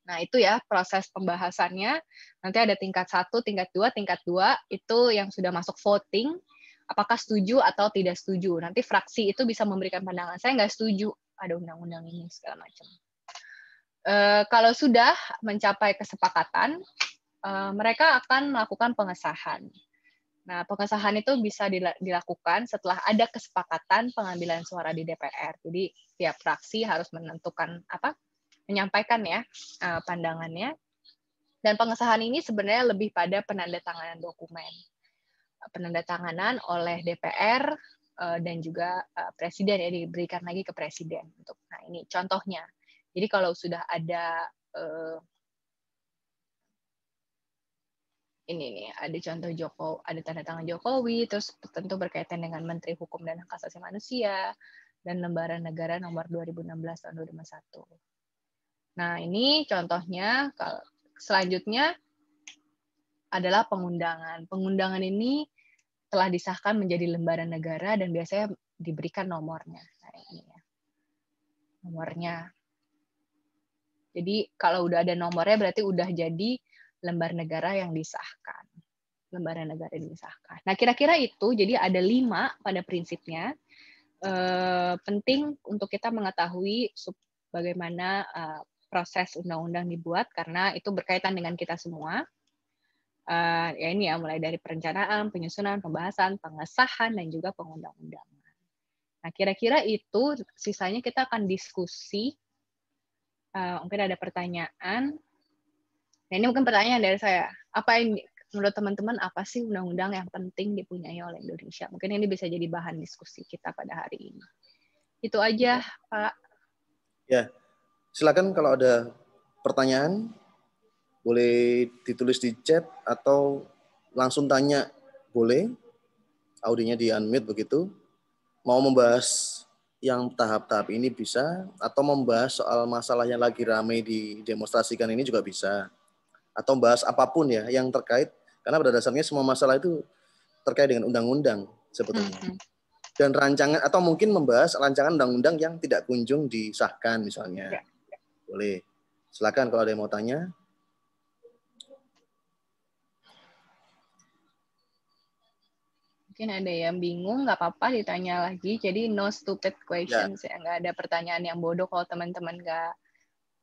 Nah, itu ya proses pembahasannya. Nanti ada tingkat 1, tingkat 2, tingkat 2 itu yang sudah masuk voting, apakah setuju atau tidak setuju. Nanti fraksi itu bisa memberikan pandangan, saya nggak setuju ada undang-undang ini, segala macam. Kalau sudah mencapai kesepakatan, mereka akan melakukan pengesahan. Nah, pengesahan itu bisa dilakukan setelah ada kesepakatan pengambilan suara di DPR. Jadi, tiap fraksi harus menentukan menyampaikan ya pandangannya. Dan pengesahan ini sebenarnya lebih pada penandatanganan dokumen. Penandatanganan oleh DPR dan juga presiden, ya, diberikan lagi ke presiden. Nah, ini contohnya. Jadi kalau sudah ada ini nih, ada contoh ada tanda tangan Jokowi, terus tentu berkaitan dengan Menteri Hukum dan Hak Asasi Manusia dan Lembaran Negara nomor 2016 tahun 2021. Nah, ini contohnya. Selanjutnya adalah pengundangan. Pengundangan ini telah disahkan menjadi lembaran negara dan biasanya diberikan nomornya. Nah, ini ya. Nomornya. Jadi kalau udah ada nomornya berarti udah jadi lembar negara yang disahkan. Lembaran negara yang disahkan. Nah, kira-kira itu, jadi ada 5 pada prinsipnya. Penting untuk kita mengetahui bagaimana proses undang-undang dibuat, karena itu berkaitan dengan kita semua. Ya ini ya, mulai dari perencanaan, penyusunan, pembahasan, pengesahan, dan juga pengundang-undangan. Nah, kira-kira itu, sisanya kita akan diskusi. Mungkin ada pertanyaan. Nah, ini mungkin pertanyaan dari saya. Apa yang menurut teman-teman, apa sih undang-undang yang penting dipunyai oleh Indonesia? Mungkin ini bisa jadi bahan diskusi kita pada hari ini. Itu aja, Pak. Ya, silakan kalau ada pertanyaan, boleh ditulis di chat atau langsung tanya, boleh. Audionya di unmute begitu. Mau membahas yang tahap-tahap ini bisa, atau membahas soal masalah yang lagi ramai didemonstrasikan ini juga bisa. Atau bahas apapun ya yang terkait, karena pada dasarnya semua masalah itu terkait dengan undang-undang sebetulnya. Dan rancangan, atau mungkin membahas rancangan undang-undang yang tidak kunjung disahkan misalnya. Ya. Boleh. Silakan kalau ada yang mau tanya. Mungkin ada yang bingung, nggak apa-apa ditanya lagi. Jadi no stupid questions ya, nggak ada pertanyaan yang bodoh. Kalau teman-teman nggak,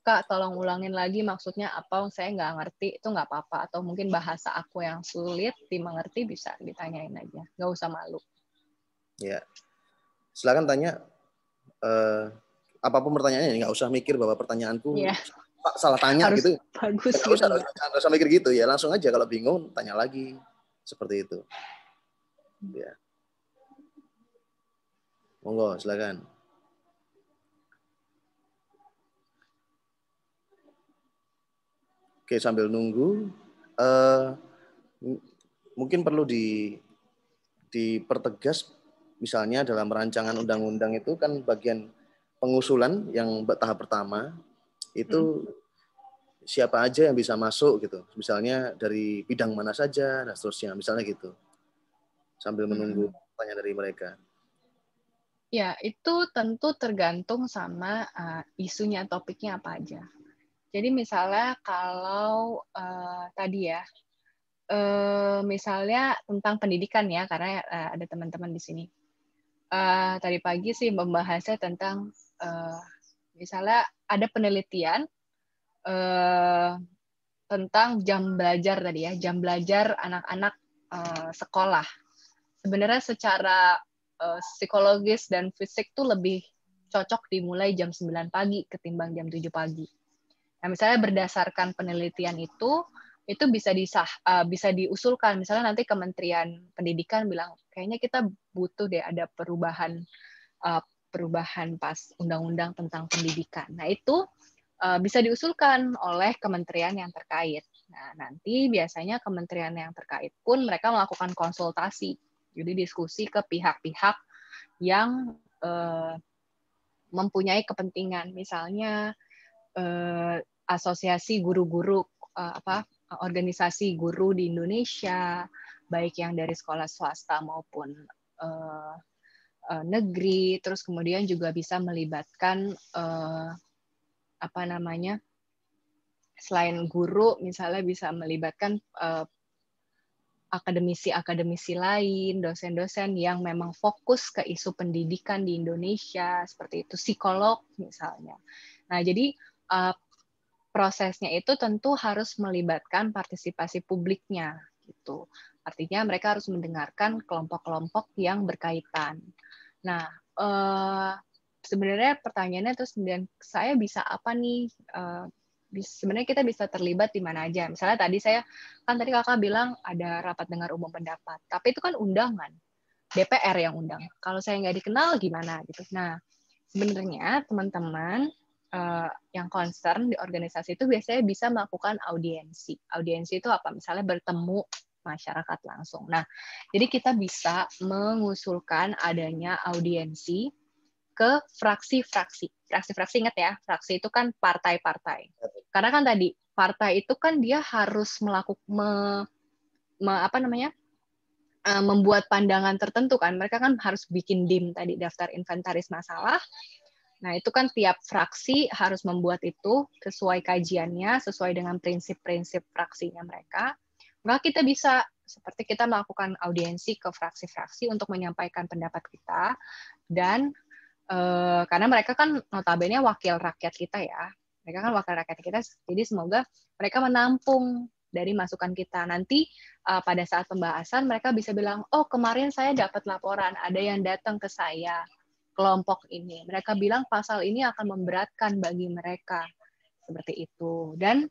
Kak, tolong ulangin lagi maksudnya apa, saya nggak ngerti, itu nggak apa-apa. Atau mungkin bahasa aku yang sulit dimengerti, bisa ditanyain aja. Nggak usah malu. Ya, silakan tanya. Apapun pertanyaannya, nggak usah mikir bahwa pertanyaanku salah tanya harus gitu. Bagus nggak gitu. Nggak usah mikir gitu ya. Langsung aja kalau bingung, tanya lagi. Seperti itu. Ya. Monggo, silakan. Oke, sambil nunggu, mungkin perlu dipertegas, misalnya dalam rancangan undang-undang itu kan bagian pengusulan yang tahap pertama, itu siapa aja yang bisa masuk gitu. Misalnya dari bidang mana saja, dan seterusnya, misalnya gitu. Sambil menunggu pertanyaan dari mereka. Ya, itu tentu tergantung sama isunya, topiknya apa aja. Jadi misalnya kalau tadi ya, misalnya tentang pendidikan ya, karena ada teman-teman di sini. Tadi pagi sih membahasnya tentang misalnya ada penelitian tentang jam belajar tadi ya, jam belajar anak-anak sekolah. Sebenarnya secara psikologis dan fisik tuh lebih cocok dimulai jam 9 pagi ketimbang jam 7 pagi. Nah, misalnya berdasarkan penelitian itu bisa diusulkan. Misalnya nanti Kementerian Pendidikan bilang, kayaknya kita butuh deh ada perubahan pas undang-undang tentang pendidikan. Nah, itu bisa diusulkan oleh kementerian yang terkait. Nah, nanti biasanya kementerian yang terkait pun mereka melakukan konsultasi. Jadi diskusi ke pihak-pihak yang mempunyai kepentingan. Misalnya asosiasi guru-guru, organisasi guru di Indonesia, baik yang dari sekolah swasta maupun negeri, terus kemudian juga bisa melibatkan selain guru, misalnya bisa melibatkan akademisi-akademisi lain, dosen-dosen yang memang fokus ke isu pendidikan di Indonesia, seperti itu, psikolog misalnya. Nah, jadi prosesnya itu tentu harus melibatkan partisipasi publiknya, gitu. Artinya mereka harus mendengarkan kelompok-kelompok yang berkaitan. Nah, sebenarnya pertanyaannya terus kemudian saya bisa apa nih sebenarnya kita bisa terlibat di mana aja. Misalnya tadi kakak bilang ada rapat dengar umum pendapat, tapi itu kan undangan, DPR yang undang. Kalau saya nggak dikenal gimana gitu. Nah, sebenarnya teman-teman yang concern di organisasi itu biasanya bisa melakukan audiensi. Audiensi itu apa? Misalnya bertemu masyarakat langsung. Nah, jadi kita bisa mengusulkan adanya audiensi ke fraksi-fraksi. Fraksi-fraksi, ingat ya, fraksi itu kan partai-partai. Karena kan tadi partai itu kan dia harus membuat pandangan tertentu kan. Mereka kan harus bikin DIM tadi, daftar inventaris masalah. Nah, itu kan tiap fraksi harus membuat itu sesuai kajiannya, sesuai dengan prinsip-prinsip fraksinya mereka. Maka kita bisa, seperti kita melakukan audiensi ke fraksi-fraksi untuk menyampaikan pendapat kita, dan karena mereka kan notabene wakil rakyat kita ya. Mereka kan wakil rakyat kita, jadi semoga mereka menampung dari masukan kita. Nanti pada saat pembahasan mereka bisa bilang, oh kemarin saya dapat laporan, ada yang datang ke saya, kelompok ini. Mereka bilang pasal ini akan memberatkan bagi mereka. Seperti itu. Dan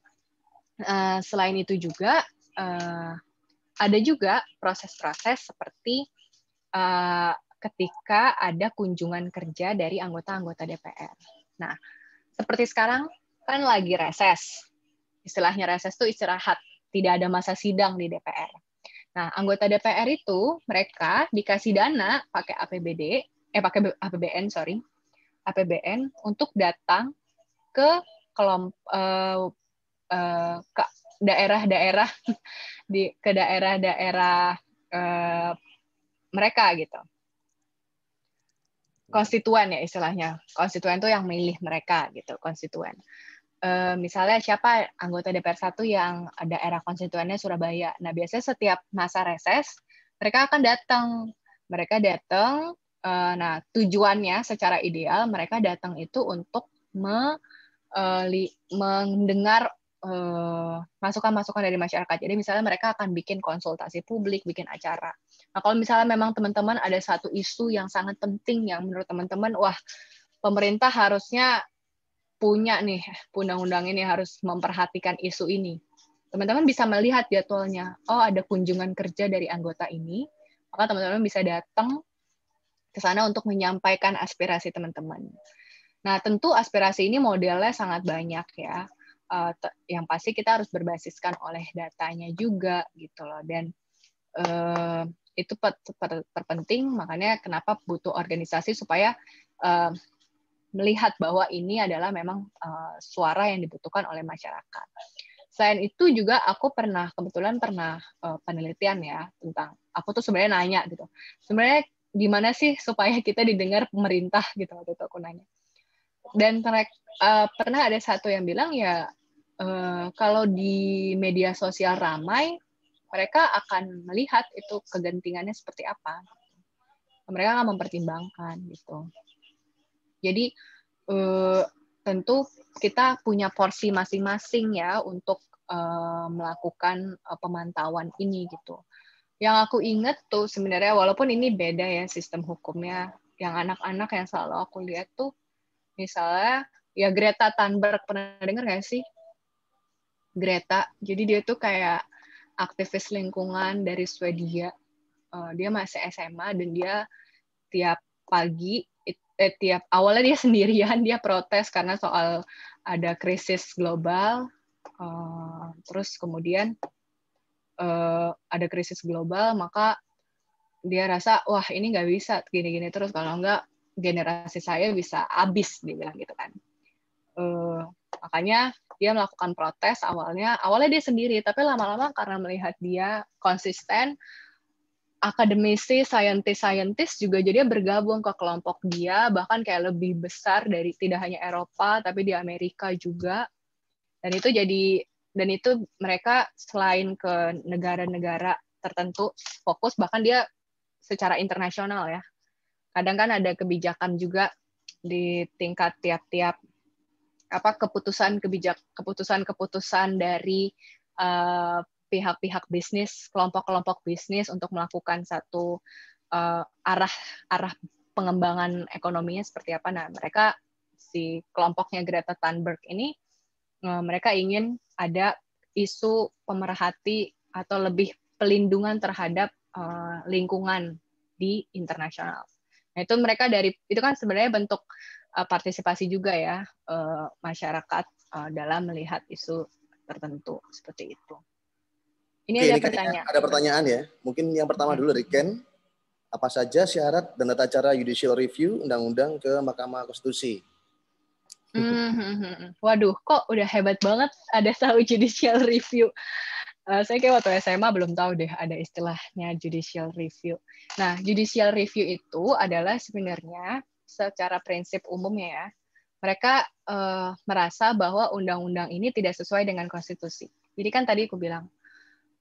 selain itu juga, ada juga proses-proses seperti ketika ada kunjungan kerja dari anggota-anggota DPR. Nah, seperti sekarang kan lagi reses. Istilahnya reses itu istirahat. Tidak ada masa sidang di DPR. Nah, anggota DPR itu mereka dikasih dana pakai pakai APBN, APBN untuk datang ke ke daerah-daerah ke daerah-daerah mereka gitu. Konstituen ya istilahnya. Konstituen itu yang milih mereka gitu, konstituen. Misalnya siapa anggota DPR 1 yang daerah konstituennya Surabaya. Nah, biasanya setiap masa reses mereka akan datang. Mereka datang, nah tujuannya secara ideal mereka datang itu untuk mendengar masukan-masukan dari masyarakat. Jadi misalnya mereka akan bikin konsultasi publik, bikin acara. Nah, kalau misalnya memang teman-teman ada satu isu yang sangat penting yang menurut teman-teman, wah pemerintah harusnya punya nih undang-undang ini, harus memperhatikan isu ini. Teman-teman bisa melihat jadwalnya. Oh, ada kunjungan kerja dari anggota ini, maka teman-teman bisa datang ke sana untuk menyampaikan aspirasi teman-teman. Nah, tentu aspirasi ini modelnya sangat banyak ya. Yang pasti kita harus berbasiskan oleh datanya juga gitu loh. Dan itu terpenting, makanya kenapa butuh organisasi supaya melihat bahwa ini adalah memang suara yang dibutuhkan oleh masyarakat. Selain itu juga aku kebetulan pernah penelitian ya tentang, aku tuh sebenarnya nanya gitu, sebenarnya gimana sih supaya kita didengar pemerintah gitu, waktu itu aku nanya. Dan pernah ada satu yang bilang ya, kalau di media sosial ramai, mereka akan melihat itu kegentingannya seperti apa. Mereka akan mempertimbangkan gitu. Jadi tentu kita punya porsi masing-masing ya untuk melakukan pemantauan ini gitu. Yang aku ingat tuh sebenarnya, walaupun ini beda ya sistem hukumnya, yang anak-anak yang selalu aku lihat tuh, misalnya ya Greta Thunberg, pernah dengar nggak sih? Greta, jadi dia tuh kayak aktivis lingkungan dari Swedia. Dia masih SMA dan dia tiap pagi, awalnya dia sendirian, dia protes karena soal ada krisis global, terus kemudian ada krisis global, maka dia rasa, wah ini nggak bisa gini-gini terus, kalau nggak generasi saya bisa habis, dia bilang gitu kan. Makanya dia melakukan protes awalnya dia sendiri, tapi lama-lama karena melihat dia konsisten, akademisi, saintis juga jadi bergabung ke kelompok dia, bahkan kayak lebih besar dari tidak hanya Eropa, tapi di Amerika juga. Dan itu mereka selain ke negara-negara tertentu fokus, bahkan dia secara internasional ya. Kadang kan ada kebijakan juga di tingkat tiap-tiap keputusan dari pihak-pihak bisnis, kelompok-kelompok bisnis untuk melakukan satu arah pengembangan ekonominya seperti apa. Nah, mereka si kelompoknya Greta Thunberg ini mereka ingin ada isu pemerhati atau lebih pelindungan terhadap lingkungan di internasional. Nah, itu mereka itu kan sebenarnya bentuk partisipasi juga ya masyarakat dalam melihat isu tertentu seperti itu. Ini Oke, ada ini pertanyaan. ada pertanyaan ya. Mungkin yang pertama dulu dari Ken. Apa saja syarat dan tata cara judicial review undang-undang ke Mahkamah Konstitusi? Waduh, kok udah hebat banget ada tahu judicial review. Saya kayak waktu SMA belum tahu deh ada istilahnya judicial review. Nah, judicial review itu adalah sebenarnya secara prinsip umumnya ya, mereka merasa bahwa undang-undang ini tidak sesuai dengan konstitusi. Jadi kan tadi aku bilang,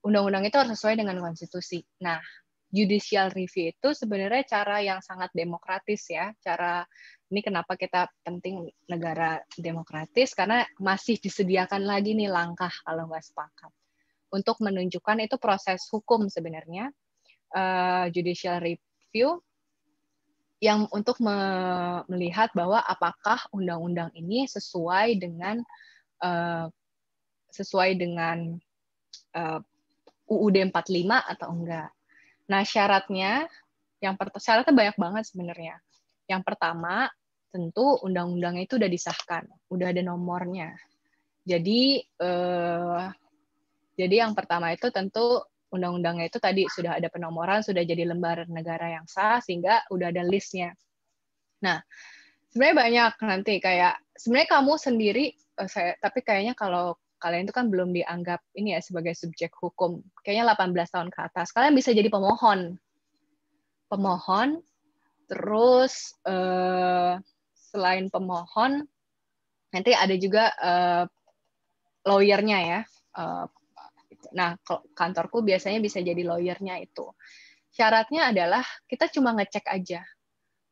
undang-undang itu harus sesuai dengan konstitusi. Nah, judicial review itu sebenarnya cara yang sangat demokratis ya. Ini kenapa kita penting negara demokratis, karena masih disediakan lagi nih langkah kalau nggak sepakat. Untuk menunjukkan itu proses hukum sebenarnya, judicial review, yang untuk melihat bahwa apakah undang-undang ini sesuai dengan UUD 45 atau enggak. Nah, syaratnya banyak banget sebenarnya. Yang pertama, tentu undang-undangnya itu udah disahkan, udah ada nomornya. Jadi yang pertama itu tentu undang-undangnya itu tadi sudah ada penomoran, sudah jadi lembar negara yang sah, sehingga udah ada listnya. Nah, sebenarnya banyak nanti kayak sebenarnya kamu sendiri, tapi kayaknya kalau kalian itu kan belum dianggap ini ya sebagai subjek hukum, kayaknya 18 tahun ke atas, kalian bisa jadi pemohon, terus selain pemohon, nanti ada juga lawyernya ya. Nah, kantorku biasanya bisa jadi lawyernya itu. Syaratnya adalah kita cuma ngecek aja.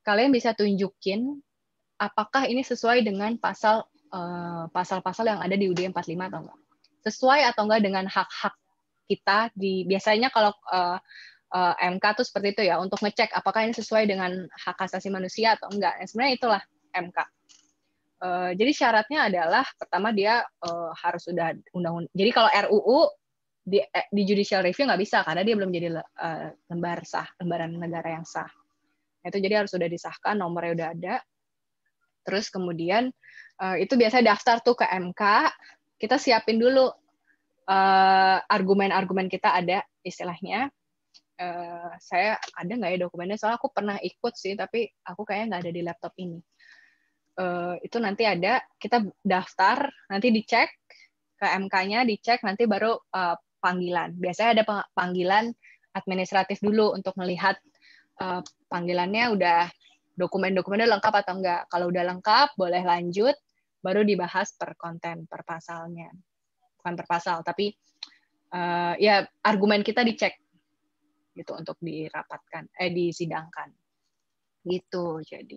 Kalian bisa tunjukin apakah ini sesuai dengan pasal-pasal yang ada di UUD 45 atau enggak. Sesuai atau enggak dengan hak-hak kita biasanya kalau MK tuh seperti itu ya, untuk ngecek apakah ini sesuai dengan hak asasi manusia atau enggak. Sebenarnya itulah MK. Jadi syaratnya adalah pertama dia harus sudah undang-undang. Jadi kalau RUU di judicial review nggak bisa karena dia belum jadi lembaran negara yang sah. Itu jadi harus sudah disahkan, nomornya udah ada. Terus kemudian itu biasanya daftar tuh ke MK, kita siapin dulu argumen-argumen kita ada istilahnya. Saya ada nggak ya dokumennya? Soalnya aku pernah ikut sih, tapi aku kayaknya nggak ada di laptop ini. Itu nanti ada, kita daftar, nanti dicek ke MK-nya, dicek, nanti baru panggilan. Biasanya ada panggilan administratif dulu untuk melihat panggilannya udah dokumen-dokumennya lengkap atau enggak. Kalau udah lengkap, boleh lanjut, baru dibahas per konten, per pasalnya. Bukan per pasal, tapi ya argumen kita dicek gitu untuk disidangkan. Gitu jadi.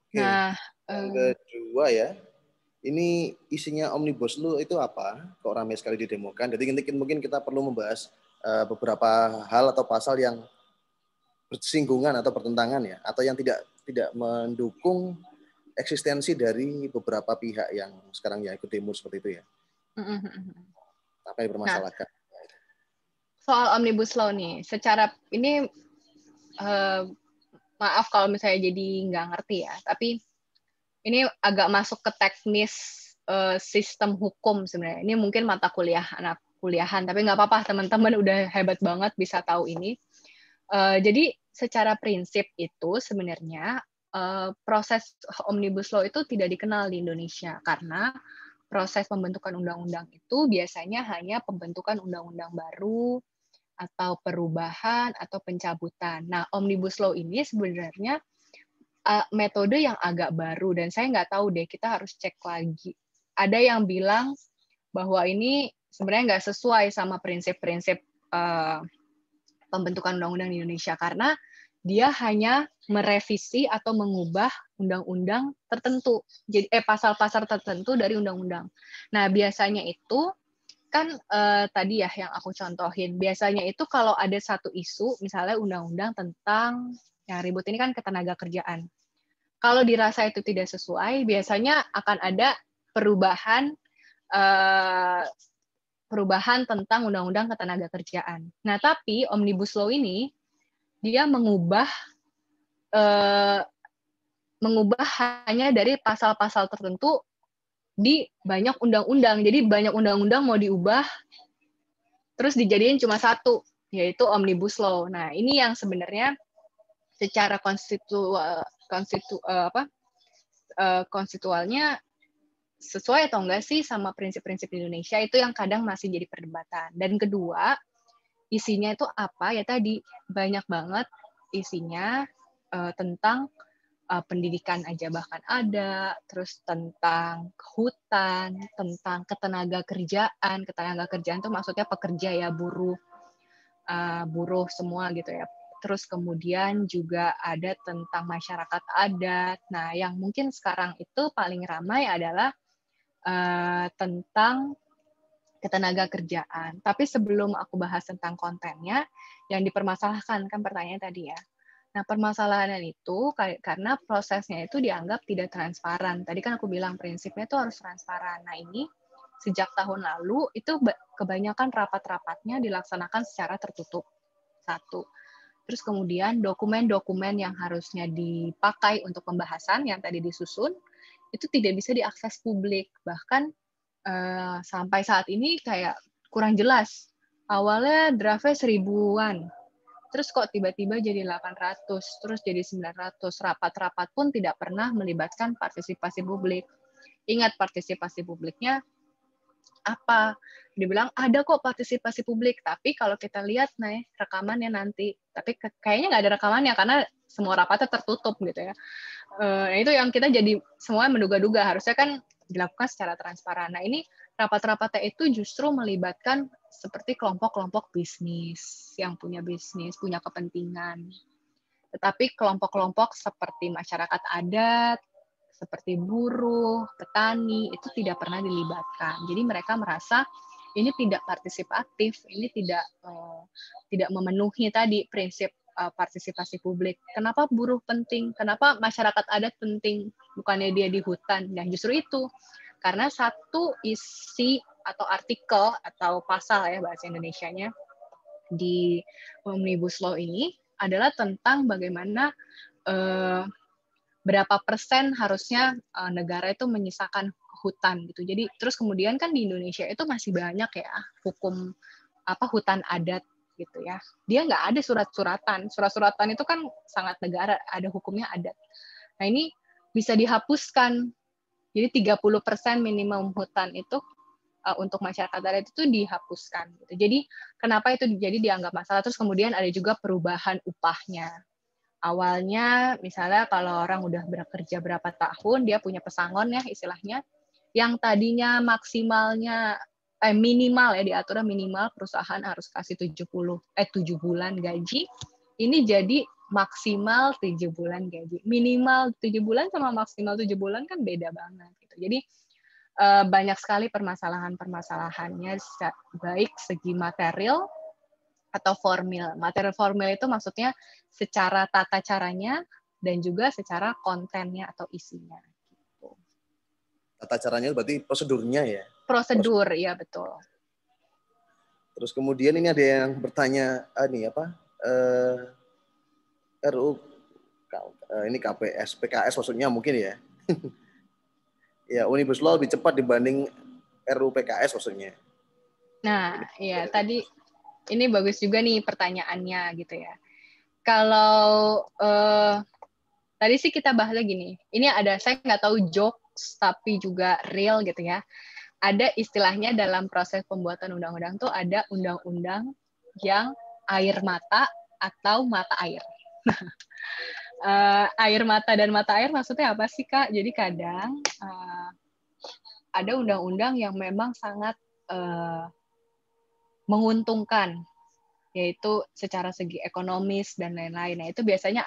Oke. Nah, yang kedua ya, ini isinya Omnibus Law itu apa? Kok ramai sekali didemokan? Jadi mungkin kita perlu membahas beberapa hal atau pasal yang bersinggungan atau bertentangan ya, atau yang tidak mendukung eksistensi dari beberapa pihak yang sekarang ya ikut demo seperti itu ya. Apa yang bermasalahkan? Nah, soal Omnibus Law nih, secara ini maaf kalau misalnya jadi nggak ngerti ya, tapi ini agak masuk ke teknis sistem hukum sebenarnya. Ini mungkin mata kuliah anak kuliahan, tapi nggak apa-apa, teman-teman udah hebat banget bisa tahu ini. Jadi secara prinsip itu sebenarnya proses Omnibus Law itu tidak dikenal di Indonesia karena proses pembentukan undang-undang itu biasanya hanya pembentukan undang-undang baru atau perubahan atau pencabutan. Nah, Omnibus Law ini sebenarnya metode yang agak baru dan saya nggak tahu deh, kita harus cek lagi. Ada yang bilang bahwa ini sebenarnya nggak sesuai sama prinsip-prinsip pembentukan undang-undang di Indonesia karena dia hanya merevisi atau mengubah undang-undang tertentu, jadi pasal-pasal tertentu dari undang-undang. Nah, biasanya itu kan tadi ya yang aku contohin, biasanya itu kalau ada satu isu, misalnya undang-undang tentang yang ribut ini kan ketenaga kerjaan. Kalau dirasa itu tidak sesuai, biasanya akan ada perubahan perubahan tentang undang-undang ketenagakerjaan. Nah, tapi Omnibus Law ini dia mengubah hanya dari pasal-pasal tertentu di banyak undang-undang. Jadi banyak undang-undang mau diubah, terus dijadiin cuma satu, yaitu Omnibus Law. Nah, ini yang sebenarnya secara konstitualnya sesuai atau enggak sih sama prinsip-prinsip Indonesia, itu yang kadang masih jadi perdebatan. Dan kedua, isinya itu apa? Ya tadi banyak banget isinya tentang pendidikan aja bahkan ada, terus tentang hutan, tentang ketenaga kerjaan itu maksudnya pekerja ya, buruh semua gitu ya. Terus kemudian juga ada tentang masyarakat adat. Nah, yang mungkin sekarang itu paling ramai adalah tentang ketenaga kerjaan. Tapi sebelum aku bahas tentang kontennya, yang dipermasalahkan kan pertanyaan tadi ya. Nah, permasalahan itu karena prosesnya itu dianggap tidak transparan. Tadi kan aku bilang prinsipnya itu harus transparan. Nah, ini sejak tahun lalu itu kebanyakan rapat-rapatnya dilaksanakan secara tertutup. Satu. Terus kemudian dokumen-dokumen yang harusnya dipakai untuk pembahasan yang tadi disusun, itu tidak bisa diakses publik. Bahkan sampai saat ini kayak kurang jelas. Awalnya draftnya 1000-an, terus kok tiba-tiba jadi 800, terus jadi 900. Rapat-rapat pun tidak pernah melibatkan partisipasi publik. Ingat partisipasi publiknya apa? Dibilang ada kok partisipasi publik, tapi kalau kita lihat nih rekamannya nanti, tapi kayaknya nggak ada rekamannya karena semua rapatnya tertutup gitu ya. Itu yang kita jadi semua menduga-duga, harusnya kan dilakukan secara transparan. Nah, ini rapat-rapatnya itu justru melibatkan seperti kelompok-kelompok bisnis yang punya bisnis, punya kepentingan. Tetapi kelompok-kelompok seperti masyarakat adat, seperti buruh, petani, itu tidak pernah dilibatkan. Jadi mereka merasa ini tidak partisipatif, ini tidak memenuhi tadi prinsip partisipasi publik. Kenapa buruh penting? Kenapa masyarakat adat penting? Bukannya dia di hutan. Nah, justru itu. Karena satu isi atau artikel atau pasal ya bahasa Indonesianya di Omnibus Law ini adalah tentang bagaimana berapa persen harusnya negara itu menyisakan hutan gitu. Jadi terus kemudian kan di Indonesia itu masih banyak ya hukum hutan adat gitu ya. Dia nggak ada surat-suratan. Surat-suratan itu kan sangat negara, ada hukumnya adat. Nah, ini bisa dihapuskan. Jadi 30% minimum hutan itu untuk masyarakat adat itu dihapuskan gitu. Jadi kenapa itu jadi dianggap masalah? Terus kemudian ada juga perubahan upahnya. Awalnya misalnya kalau orang udah bekerja berapa tahun, dia punya pesangon ya istilahnya, yang tadinya maksimalnya minimal ya, diaturnya minimal perusahaan harus kasih 7 bulan gaji, ini jadi maksimal 7 bulan gaji. Minimal 7 bulan sama maksimal 7 bulan kan beda banget gitu. Jadi banyak sekali permasalahan-permasalahannya, baik segi material atau formil. Material formil itu maksudnya secara tata caranya dan juga secara kontennya atau isinya. Gitu. Tata caranya berarti prosedurnya ya? Prosedur, ya betul. Terus kemudian ini ada yang bertanya, RU ini KPS, PKS maksudnya mungkin ya. Ya, Omnibus Law lebih cepat dibanding RUU PKS maksudnya. Nah, ya tadi ini bagus juga nih pertanyaannya gitu ya. Kalau tadi sih kita bahas gini, ini ada, saya nggak tahu jokes tapi juga real gitu ya. Ada istilahnya dalam proses pembuatan undang-undang tuh ada undang-undang yang air mata atau mata air. Air mata dan mata air maksudnya apa sih, Kak? Jadi kadang ada undang-undang yang memang sangat menguntungkan, yaitu secara segi ekonomis dan lain-lain. Nah, itu biasanya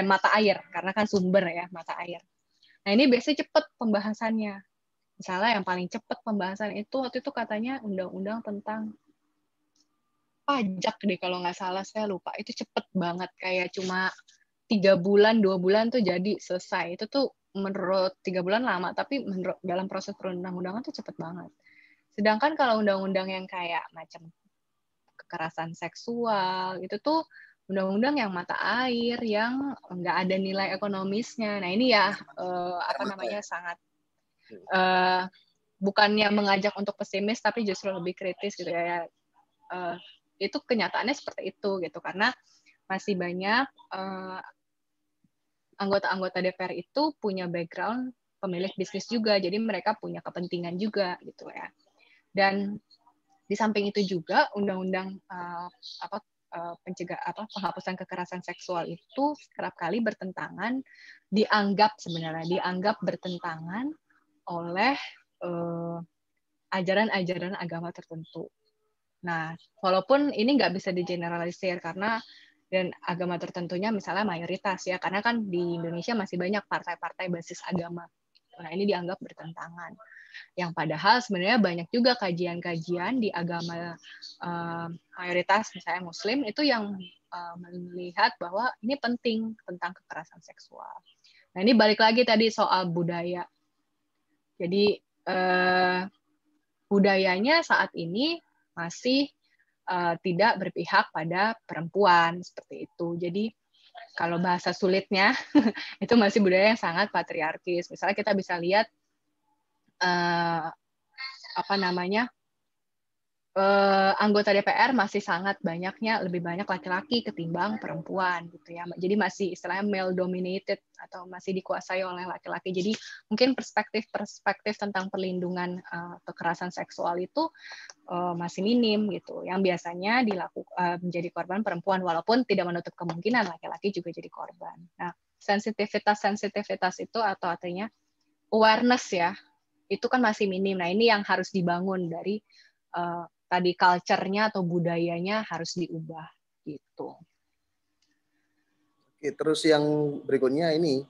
mata air, karena kan sumber ya, mata air. Nah, ini biasanya cepat pembahasannya. Misalnya yang paling cepat pembahasan itu waktu itu katanya undang-undang tentang pajak deh kalau nggak salah, saya lupa. Itu cepet banget, kayak cuma 3 bulan, 2 bulan tuh jadi selesai. Itu tuh menurut 3 bulan lama, tapi menurut dalam proses perundang-undangan tuh cepet banget. Sedangkan kalau undang-undang yang kayak macam kekerasan seksual itu tuh undang-undang yang mata air, yang nggak ada nilai ekonomisnya. Nah ini ya apa namanya sangat bukannya mengajak untuk pesimis, tapi justru lebih kritis gitu ya. Itu kenyataannya seperti itu gitu, karena masih banyak anggota-anggota DPR itu punya background pemilik bisnis juga, jadi mereka punya kepentingan juga gitu ya. Dan di samping itu juga undang-undang penghapusan kekerasan seksual itu kerap kali dianggap bertentangan oleh ajaran-ajaran agama tertentu. Nah, walaupun ini nggak bisa digeneralisir karena dan agama tertentunya misalnya mayoritas ya, karena kan di Indonesia masih banyak partai-partai basis agama. Nah, ini dianggap bertentangan. Yang padahal sebenarnya banyak juga kajian-kajian di agama mayoritas misalnya Muslim itu yang melihat bahwa ini penting tentang kekerasan seksual. Nah, ini balik lagi tadi soal budaya. Jadi budayanya saat ini masih tidak berpihak pada perempuan seperti itu. Jadi kalau bahasa sulitnya itu masih budaya yang sangat patriarkis. Misalnya kita bisa lihat anggota DPR masih sangat banyaknya, lebih banyak laki-laki ketimbang perempuan gitu ya. Jadi masih istilahnya male dominated atau masih dikuasai oleh laki-laki. Jadi mungkin perspektif tentang perlindungan kekerasan seksual itu masih minim gitu. Yang biasanya menjadi korban perempuan, walaupun tidak menutup kemungkinan laki-laki juga jadi korban. Nah, sensitivitas itu atau artinya awareness ya, itu kan masih minim. Nah, ini yang harus dibangun dari tadi culture-nya atau budayanya harus diubah gitu. Oke, terus yang berikutnya ini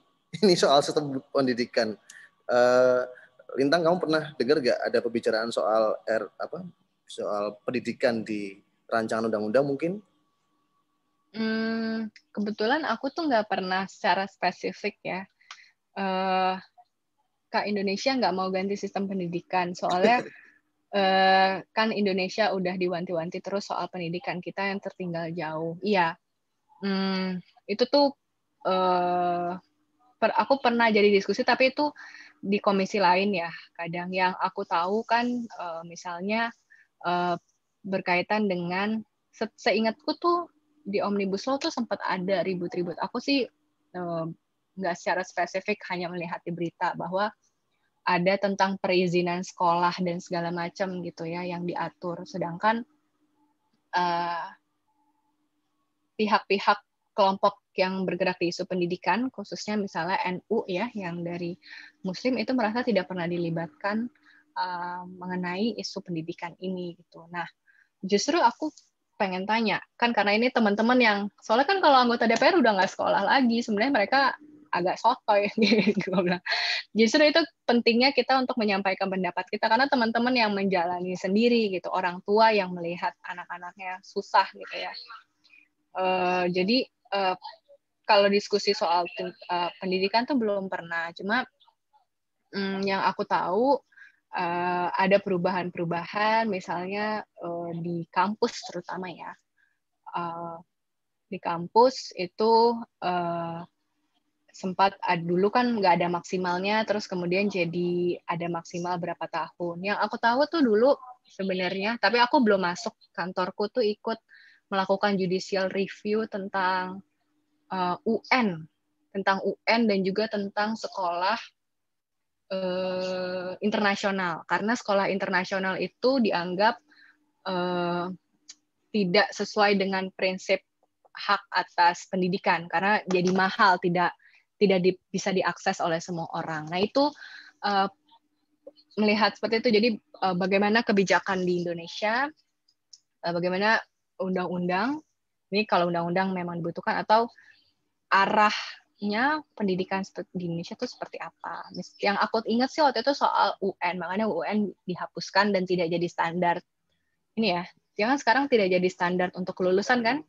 soal sistem pendidikan. Lintang, kamu pernah dengar nggak ada pembicaraan soal soal pendidikan di rancangan undang-undang mungkin? Kebetulan aku tuh nggak pernah secara spesifik ya. Kak, Indonesia nggak mau ganti sistem pendidikan soalnya kan Indonesia udah diwanti-wanti terus soal pendidikan kita yang tertinggal jauh. Iya, itu tuh aku pernah jadi diskusi, tapi itu di komisi lain ya. Kadang yang aku tahu kan misalnya berkaitan dengan seingatku tuh di Omnibus Law tuh sempat ada ribut-ribut. Aku sih nggak secara spesifik, hanya melihat di berita bahwa ada tentang perizinan sekolah dan segala macam gitu ya yang diatur. Sedangkan pihak-pihak kelompok yang bergerak di isu pendidikan, khususnya misalnya NU ya, yang dari Muslim itu merasa tidak pernah dilibatkan mengenai isu pendidikan ini gitu. Nah, justru aku pengen tanya, kan karena ini teman-teman yang, soalnya kan kalau anggota DPR udah nggak sekolah lagi, sebenarnya mereka agak sotoy gitu. Justru itu pentingnya kita untuk menyampaikan pendapat kita, karena teman-teman yang menjalani sendiri gitu, orang tua yang melihat anak-anaknya susah gitu ya. Jadi kalau diskusi soal pendidikan tuh belum pernah, cuma yang aku tahu ada perubahan-perubahan, misalnya di kampus terutama ya. Di kampus itu sempat dulu kan nggak ada maksimalnya, terus kemudian jadi ada maksimal berapa tahun. Yang aku tahu tuh dulu sebenarnya, tapi aku belum masuk, kantorku tuh ikut melakukan judicial review tentang UN, dan juga tentang sekolah internasional, karena sekolah internasional itu dianggap tidak sesuai dengan prinsip hak atas pendidikan karena jadi mahal, tidak bisa diakses oleh semua orang. Nah, itu melihat seperti itu, jadi bagaimana kebijakan di Indonesia, bagaimana undang-undang ini, kalau undang-undang memang dibutuhkan, atau arahnya pendidikan di Indonesia itu seperti apa. Yang aku ingat sih waktu itu soal UN, makanya UN dihapuskan dan tidak jadi standar. Ini ya, jangan sekarang tidak jadi standar untuk kelulusan kan.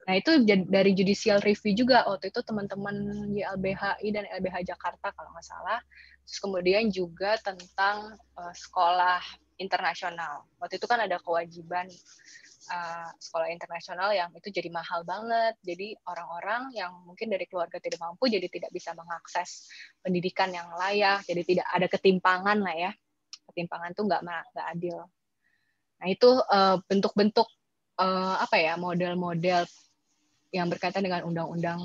Nah, itu dari judicial review juga waktu itu teman-teman YLBHI dan LBH Jakarta kalau nggak salah. Terus kemudian juga tentang sekolah internasional. Waktu itu kan ada kewajiban sekolah internasional yang itu jadi mahal banget. Jadi orang-orang yang mungkin dari keluarga tidak mampu jadi tidak bisa mengakses pendidikan yang layak. Jadi tidak ada ketimpangan lah ya. Ketimpangan tuh nggak adil. Nah itu bentuk-bentuk apa ya, model-model yang berkaitan dengan undang-undang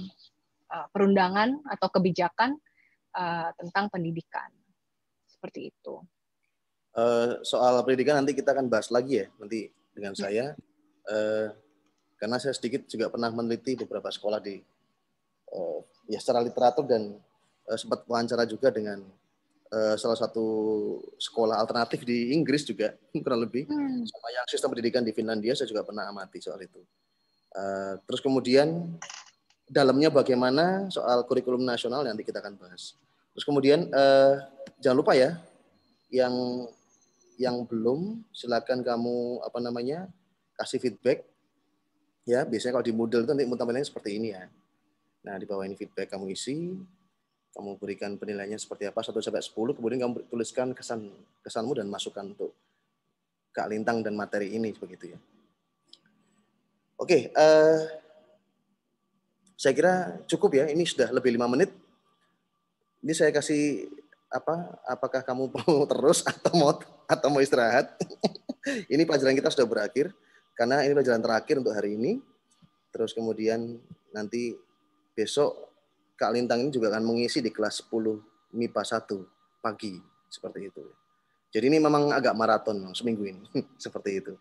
perundangan atau kebijakan tentang pendidikan. Seperti itu. Soal pendidikan nanti kita akan bahas lagi ya nanti dengan saya. Karena saya sedikit juga pernah meneliti beberapa sekolah di ya secara literatur dan sempat wawancara juga dengan salah satu sekolah alternatif di Inggris juga kurang lebih sama yang sistem pendidikan di Finlandia saya juga pernah amati soal itu. Terus kemudian dalamnya bagaimana soal kurikulum nasional nanti kita akan bahas. Terus kemudian jangan lupa ya yang belum silakan kamu kasih feedback. Ya, biasanya kalau di Moodle itu nanti tampilannya seperti ini ya. Nah, di bawah ini feedback kamu isi, kamu berikan penilaiannya seperti apa 1 sampai 10, kemudian kamu tuliskan kesanmu dan masukan untuk Kak Lintang dan materi ini begitu ya. Oke, saya kira cukup ya. Ini sudah lebih 5 menit. Ini saya kasih apakah kamu mau terus atau mau istirahat? Ini pelajaran kita sudah berakhir karena ini pelajaran terakhir untuk hari ini. Terus kemudian nanti besok Kak Lintang ini juga akan mengisi di kelas 10 MIPA 1 pagi seperti itu. Jadi ini memang agak maraton seminggu ini seperti itu.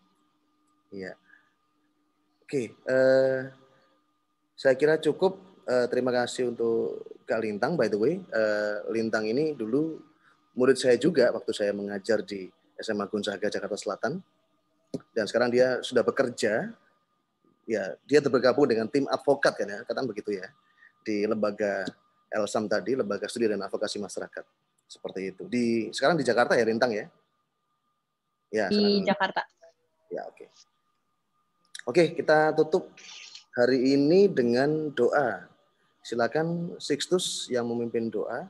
Iya. Oke, saya kira cukup. Terima kasih untuk Kak Lintang. By the way, Lintang ini dulu murid saya juga waktu saya mengajar di SMA Gonzaga Jakarta Selatan. Dan sekarang dia sudah bekerja. Ya, dia bergabung dengan tim advokat kan ya, katakan begitu ya. Di lembaga LSAM tadi, Lembaga Studi dan Advokasi Masyarakat. Seperti itu. Sekarang di Jakarta ya, Lintang ya? Ya, di Jakarta. Ya, oke. Oke, kita tutup hari ini dengan doa. Silakan Sixtus yang memimpin doa.